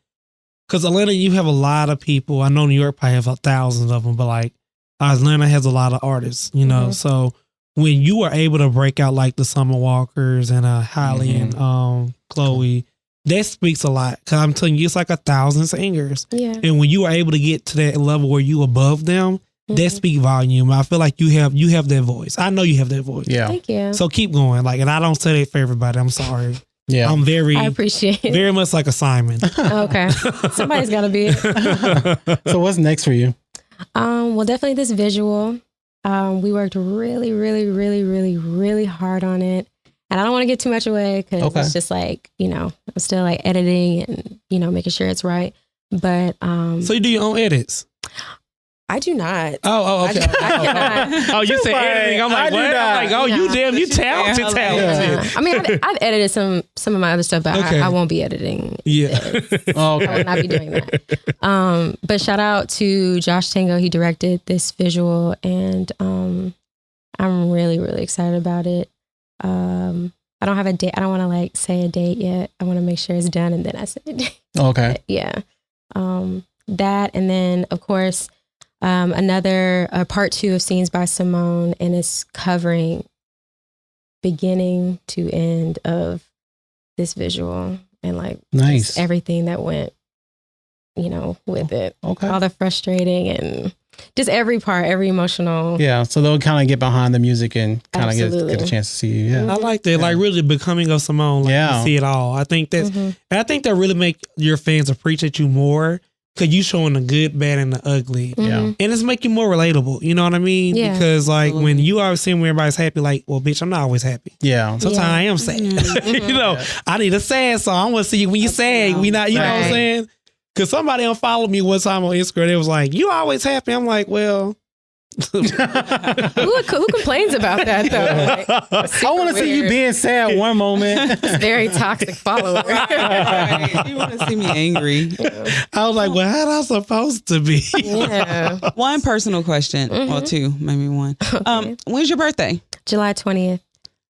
because Atlanta, you have a lot of people. I know New York probably have thousands of them, but like Atlanta has a lot of artists, Mhm. So when you are able to break out like the Summer Walkers and Halle and Chloe, that speaks a lot. Because I'm telling you, it's like 1,000 singers. Yeah. And when you are able to get to that level where you above them, that speak volume. I feel like you have that voice. I know you have that voice. Yeah. Thank you. So keep going. Like, and I don't say that for everybody. I'm sorry. Yeah. I'm I appreciate it. very much like a Simon. Okay. Somebody's got to be it. So what's next for you? Well, definitely this visual. We worked really, really, really, really, really hard on it. And I don't want to get too much away because it's just like, I'm still like editing and, making sure it's right. But so you do your own edits? I do not. Oh, okay. Oh, you said editing. I'm like, what? I'm like, you talented. Yeah. I mean, I've edited some of my other stuff, but I won't be editing. Yeah. I will not be doing that. But shout out to Josh Tango. He directed this visual, and I'm really, really excited about it. I don't have a date. I don't want to like say a date yet. I want to make sure it's done, and then I say a date. Okay. But yeah. That, and then of course. Another part 2 of Scenes by Symone, and it's covering beginning to end of this visual and like nice everything that went, with it. Okay. All the frustrating and just every part, every emotional. Yeah. So they'll kind of get behind the music and kind of get a chance to see you. Yeah. I like that. Like really becoming of Symone. Like you see it all. I think that's, and I think that really make your fans appreciate you more. Cause you showing the good, bad, and the ugly. Yeah. And it's make you more relatable. You know what I mean? Yeah. Because like when you always see when everybody's happy, like, well, bitch, I'm not always happy. Yeah. Sometimes I am sad. I need a sad song. I want to see you when you sad. We not, you know what I'm saying? Cause somebody unfollowed me one time on Instagram. It was like, you always happy. I'm like, well. Who complains about that though? Like, I want to see you being sad one moment. It's very toxic follower. You want to see me angry? I was like, well, how am I supposed to be? Yeah. One personal question. Well, 2, maybe 1. Okay. When's your birthday? July 20th.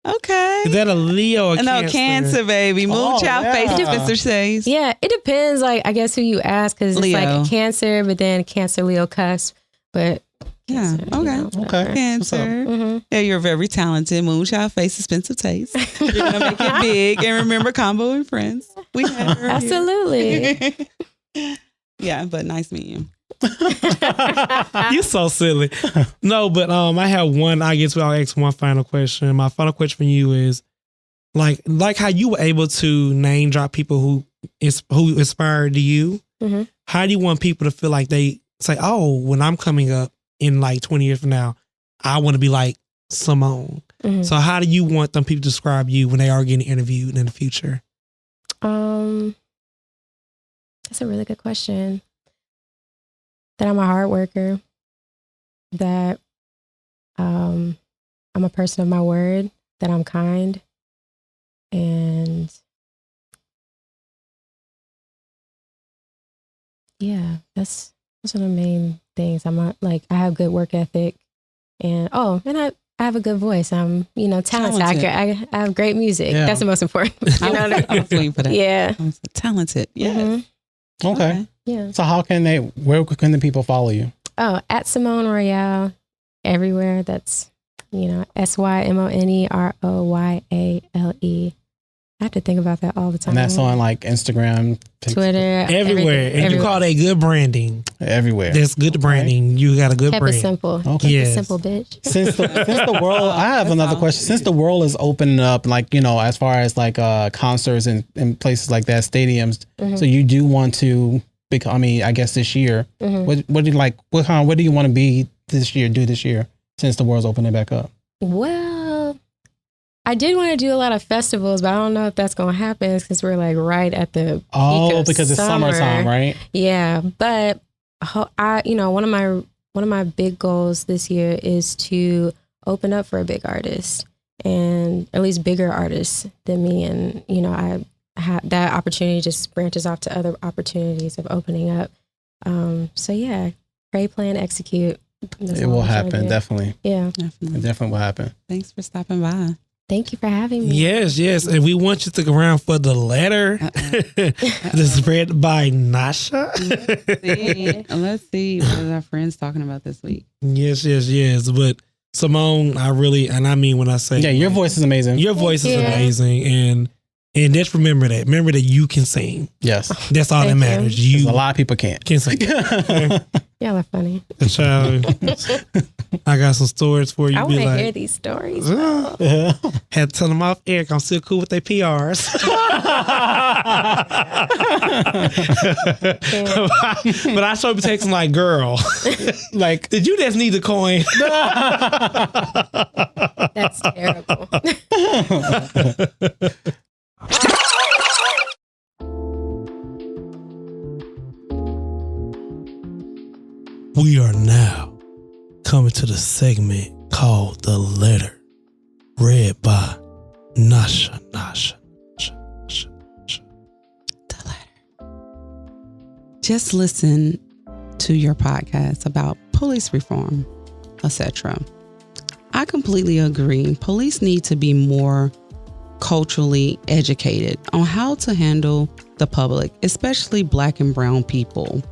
Okay. Is that a Leo or Cancer? No, Cancer, baby. Moonchild face, Spencer says. Yeah, it depends. Like, I guess who you ask, because it's Leo. like Cancer, but then Cancer, Leo, cusp. But Yeah. Cancer, Okay. Okay. Cancer. Yeah, you're very talented. Moonchild face, expensive taste. You're gonna make it big. And remember, conVo and Friendz. We had her. Absolutely. Yeah, but nice meeting you. You're so silly. No, but I have one. I guess I'll ask one final question. My final question for you is, like how you were able to name drop people who inspired you. Mm-hmm. How do you want people to feel like they say, oh, when I'm coming up in like 20 years from now, I want to be like Symone. Mm-hmm. So how do you want them people to describe you when they are getting interviewed in the future? That's a really good question. That I'm a hard worker, that I'm a person of my word, that I'm kind, and yeah, that's one of the main things. I'm not, like, I have good work ethic, and I have a good voice. I'm, talented. I have great music. Yeah. That's the most important. I was waiting for that. Yeah. I'm so talented. Yes. Mm-hmm. Okay. Yeah. So where can the people follow you? Oh, at Symone Royale, everywhere. That's, SYMONEROYALE. I have to think about that all the time. And that's on like Instagram, Twitter, everywhere. And you call that good branding. Everywhere. That's good branding. You got a good Kept brand. it simple. Okay. Keep Yes. it simple, bitch. Since the world, I have another question. Since the world is opening up, like, as far as like concerts and places like that, stadiums. Mm-hmm. So you do want to become, I guess this year, Mm-hmm. what do you like, what do you want to do this year, since the world's opening back up? Well, I did want to do a lot of festivals, but I don't know if that's going to happen because we're like right at the peak of because it's summertime, right? Yeah, but one of my big goals this year is to open up for a big artist, and at least bigger artists than me, and I have that opportunity just branches off to other opportunities of opening up. So yeah, pray, plan, execute. That's It all will I'm trying to happen, do. definitely. Yeah. It Definitely. definitely will happen. Thanks for stopping by. Thank you for having me. Yes. And we want you to go around for the letter. This is read by Nasha. Let's see what our friends talking about this week. Yes. But Symone, I really, and I mean when I say, Yeah, your voice is amazing. your voice is Yeah. amazing. And And just remember that. Remember that you can sing. Yes. That's all that Thank matters. A You lot of people can't. can sing. Y'all are funny. Child, I got some stories for you. I Be want to like, hear these stories. had to tell them off air. I'm still cool with their PRs. But I sure be texting like, girl, like, did you just need the coin? That's terrible. We are now coming to the segment called The Letter, read by Nasha. The letter. Just listen to your podcast about police reform, etc. I completely agree. Police need to be more culturally educated on how to handle the public, especially Black and brown people.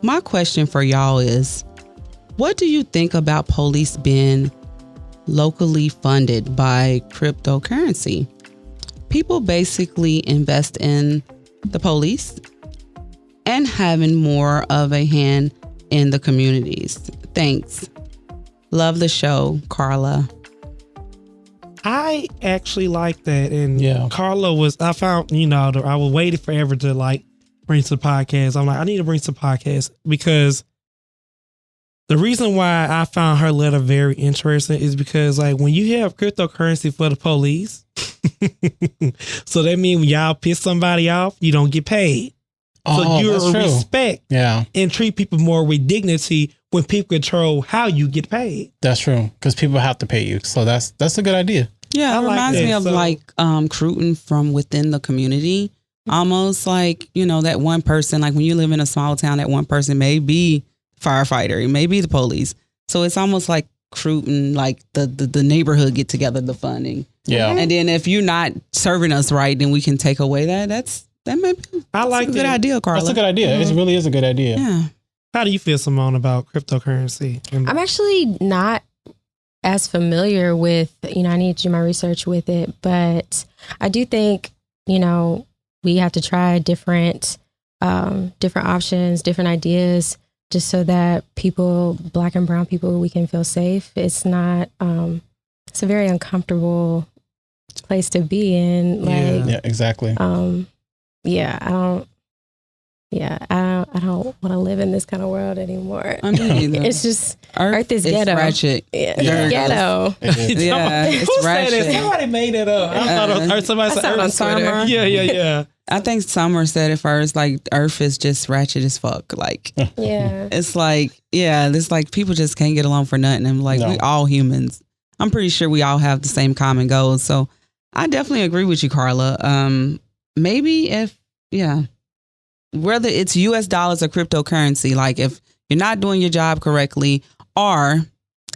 My question for y'all is, what do you think about police being locally funded by cryptocurrency? People basically invest in the police and having more of a hand in the communities. Thanks. Love the show, Carla. I actually like that. And Yeah. Carla I found, I was waiting forever to like bring to the podcast. I'm like, I need to bring to the podcast because the reason why I found her letter very interesting is because like when you have cryptocurrency for the police, so that means when y'all piss somebody off, you don't get paid. So you that's true. respect Yeah, and treat people more with dignity when people control how you get paid. that's true. Because people have to pay you. So that's a good idea. Yeah, I it like reminds that. me of So- like recruiting from within the community. Almost like, that one person, like when you live in a small town, that one person may be firefighter, it may be the police. So it's almost like recruiting, like the neighborhood get together, the funding. Yeah. And then if you're not serving us right, then we can take away that. That may be I like a good that. idea, Carla. That's a good idea. It really is a good idea. Yeah. How do you feel, Symone, about cryptocurrency? I'm actually not as familiar with, I need to do my research with it, but I do think, we have to try different options, different ideas, just so that people, Black and brown people, we can feel safe. It's not, it's a very uncomfortable place to be in. Like, Yeah, exactly. I don't want to live in this kind of world anymore. I mean, either. It's just, Earth is ghetto. ratchet. Yeah, Yeah. ghetto. Yeah, it's Who said ratchet. it? Somebody made it up. I thought or somebody I said saw it on Earth Twitter. Summer. Yeah. I think Summer said it first, like Earth is just ratchet as fuck. Like Yeah. it's like, it's like people just can't get along for nothing. And like No. we all humans. I'm pretty sure we all have the same common goals. So I definitely agree with you, Carla. Maybe whether it's US dollars or cryptocurrency, like if you're not doing your job correctly, or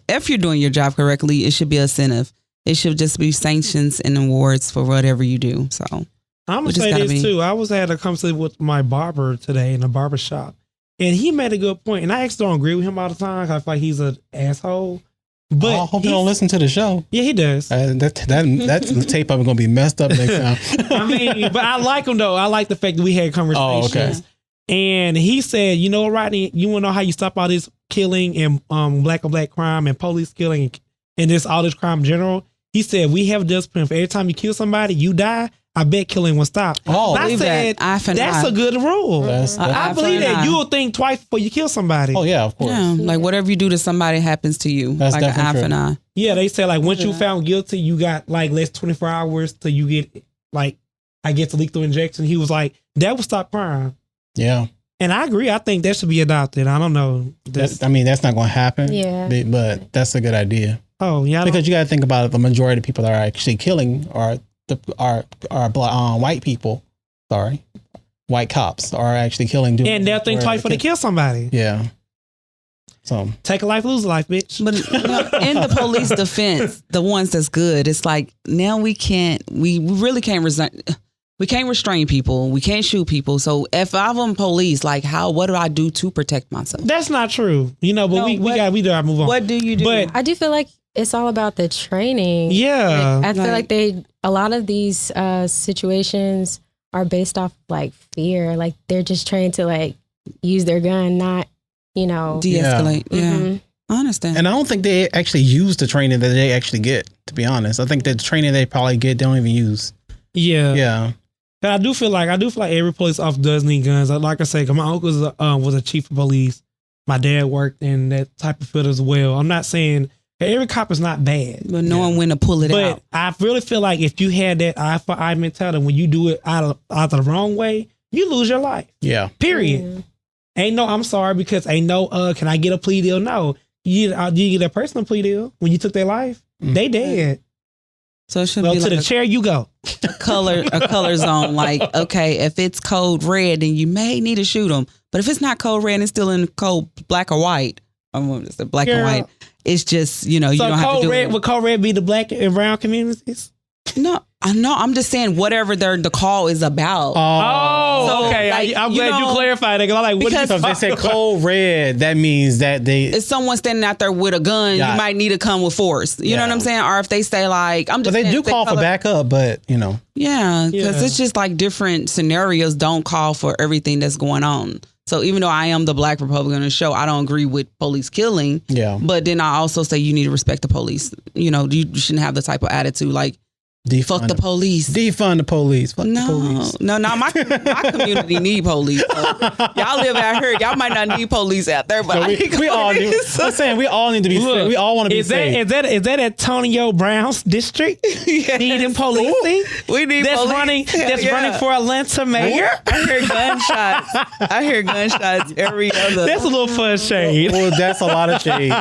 if you're doing your job correctly, it should be incentive. It should just be sanctions and awards for whatever you do. So I'm We going to just say gotta this be- too. I had a conversation with my barber today in a barber shop, and he made a good point. And I actually don't agree with him all the time. I feel like he's an asshole. But I hope you don't listen to the show. Yeah, he does. That's the tape probably gonna be messed up next time. I mean, but I like him though. I like the fact that we had conversations. Oh, okay. And he said, you know, Rodney, you want to know how you stop all this killing and black on black crime and police killing and this all this crime in general? He said, we have discipline. For every time you kill somebody, you die. I bet killing will stop. Oh, I believe said, that. Eye for an that's eye. a good rule. That's- I Eye believe for an that eye. you will think twice before you kill somebody. oh yeah, of course. Yeah, like whatever you do to somebody happens to you. That's like an eye definitely for an eye. Yeah, they said like once you found guilty, you got like less 24 hours till you get like, I guess, a lethal injection. He was like, that will stop crime. Yeah. And I agree. I think that should be adopted. I don't know. That's not going to happen. Yeah. But that's a good idea. Oh, yeah. Because you got to think about it, the majority of people that are actually killing are white people. Sorry. White cops are actually killing. And they'll think twice before they kill somebody. Yeah. So Take a life, lose a life, bitch. But in the police defense, the ones that's good, it's like now we really can't we can't restrain people. We can't shoot people. So if I'm on police, like what do I do to protect myself? That's not true. You know, but No, we gotta move on. What do you do? But I do feel like it's all about the training. Yeah. Like, I feel like a lot of these situations are based off like fear. Like they're just trying to like use their gun, not, de-escalate. Yeah. Mm-hmm. I understand. And I don't think they actually use the training that they actually get, to be honest. I think the training they probably get, they don't even use. Yeah. Yeah. But I do feel like every police officer does need guns. Like I say, 'cause my uncle was a chief of police. My dad worked in that type of field as well. I'm not saying every cop is not bad, but knowing when to pull it out. But I really feel like if you had that eye for eye mentality, when you do it out of the wrong way, you lose your life. Yeah. Period. Mm-hmm. Ain't no I'm sorry because ain't no can I get a plea deal? No. You get a personal plea deal when you took their life. They dead. So it should Well, be to like the chair you go. a color zone. Like, okay, if it's code red, then you may need to shoot them. But if it's not code red and it's still in code black or white, I'm going to say black and white. It's just, you don't have to do it. Would code red be the black and brown communities? No, I know. I'm just saying whatever the call is about. Oh, okay. like, I'm glad you clarified that. I'm like, what? Because they said cold red, that means that if someone's standing out there with a gun, you might need to come with force. You know what I'm saying? Or if they say like, I'm just. But they do call for backup, but Yeah, because it's just like different scenarios don't call for everything that's going on. So even though I am the black Republican on the show, I don't agree with police killing. Yeah. But then I also say you need to respect the police. You shouldn't have the type of attitude like, fuck the police. Defund the police. Fuck the police. No, my community need police. So y'all live out here. Y'all might not need police out there, but we all need. I'm saying we all need to be safe. We all want to be safe. Is that Antonio Brown's district? Needing policing? We need police. Running for Atlanta mayor? I hear gunshots every other. That's a little fun shade. Well, that's a lot of shade.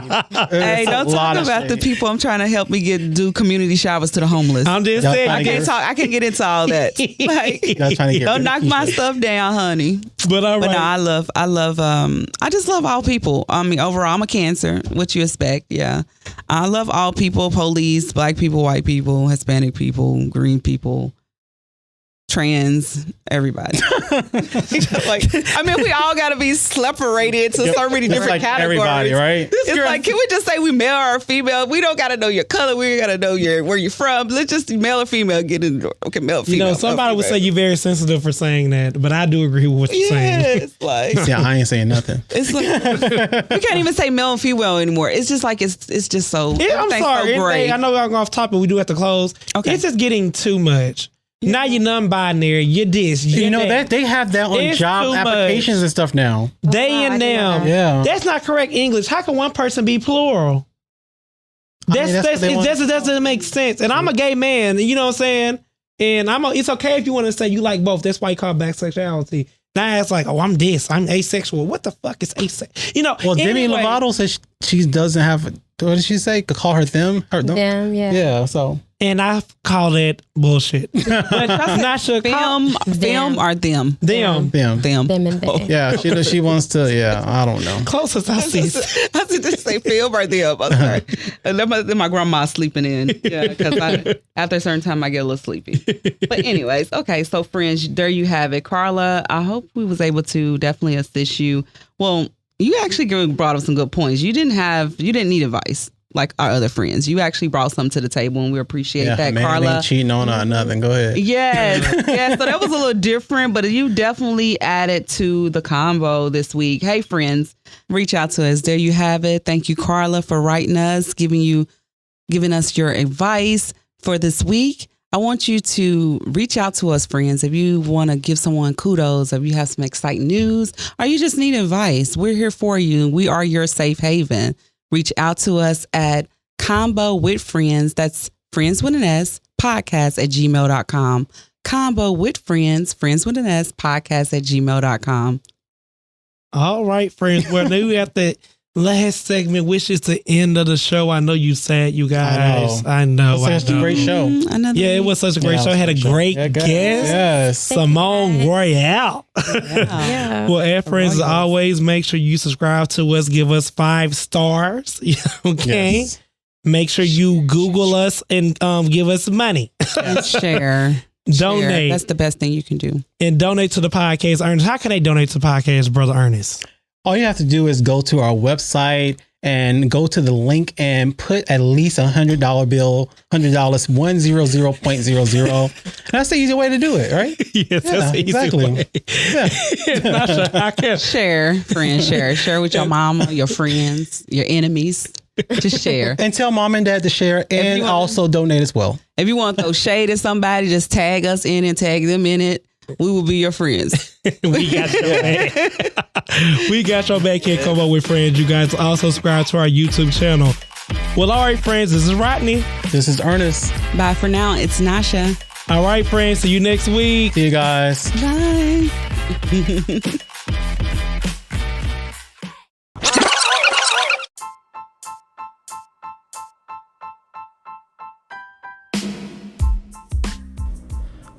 Hey, don't talk about the people I'm trying to help me do community showers to the homeless. I'm just saying. I can't get into all that. Like, don't knock my stuff down, honey. But all right. But no, I just love all people. I mean, overall, I'm a Cancer. What you expect? Yeah. I love all people, police, black people, white people, Hispanic people, green people, trans, everybody. We all got to be separated to so many different categories. Everybody, right? It's like, can we just say we male or female? We don't got to know your color. We got to know where you're from. Let's just male or female get in. Okay, male, female. Somebody would say you're very sensitive for saying that, but I do agree with what you're saying. It's like, yeah, I ain't saying nothing. It's like we can't even say male and female anymore. It's just like it's just so. Yeah, I'm sorry. So great. I know we're going off topic. We do have to close. Okay, it's just getting too much. Yeah. Now you're non-binary. You're this. You're that they have that on job applications and stuff now. They and them. Yeah, that's not correct English. How can one person be plural? That doesn't make sense. And I'm a gay man. You know what I'm saying? And it's okay if you want to say you like both. That's why you call it bisexuality. Now it's like, I'm this. I'm asexual. What the fuck is asexual? Well, Demi Lovato says she doesn't have. What did she say? Could call her them. Them. Yeah. Yeah. So. And I call it bullshit. But I'm not sure. Film or them? Them. Them and they. Oh, yeah, she wants to. Yeah, I don't know. Closest I see. I should just say film or them. I'm sorry. Then my grandma's sleeping in. Yeah, because after a certain time I get a little sleepy. But anyways, okay. So friends, there you have it, Carla. I hope we was able to definitely assist you. Well, you actually brought up some good points. You didn't need advice like our other friends. You actually brought something to the table, and we appreciate that, man, Carla. Ain't cheating on her or nothing. Go ahead. Yes. So that was a little different, but you definitely added to the convo this week. Hey, friends, reach out to us. There you have it. Thank you, Carla, for writing us, giving us your advice for this week. I want you to reach out to us, friends. If you want to give someone kudos, if you have some exciting news, or you just need advice, we're here for you. We are your safe haven. Reach out to us at conVo with Friends. That's Friends with an S, podcast@gmail.com. conVo with Friends, Friends with an S, podcast@gmail.com. All right, friends. Well, now we have the last segment, which is the end of the show. I know you sad, you guys. I know. It was such a great show. Yeah, it was such a great show. Had a great guest. Yes. Symone Royale. Yeah. Well, our friends, as always, make sure you subscribe to us. Give us 5 stars. Okay. Yes. Make sure you Google us and give us money. And share. Donate. That's the best thing you can do. And donate to the podcast. Ernest, how can they donate to the podcast, Brother Ernest? All you have to do is go to our website and go to the link and put at least $100 bill, $100, 100.00. That's the easy way to do it, right? Yes, that's the easy exactly. way. Yeah. Nasha, I can't. Share, friends, share with your mama, your friends, your enemies. Just share. And tell mom and dad to share and also donate as well. If you want to throw shade at somebody, just tag us in and tag them in it. We will be your friends. We got your back. We got your back here. Come up with friends. You guys also subscribe to our YouTube channel. Well, all right, friends. This is Rodney. This is Ernest. Bye for now. It's Nasha. All right, friends. See you next week. See you guys. Bye.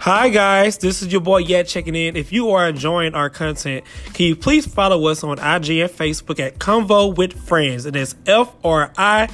Hi guys, this is your boy Yet checking in. If you are enjoying our content, can you please follow us on IG and Facebook at conVo with Friendz. It is FRIENDZ.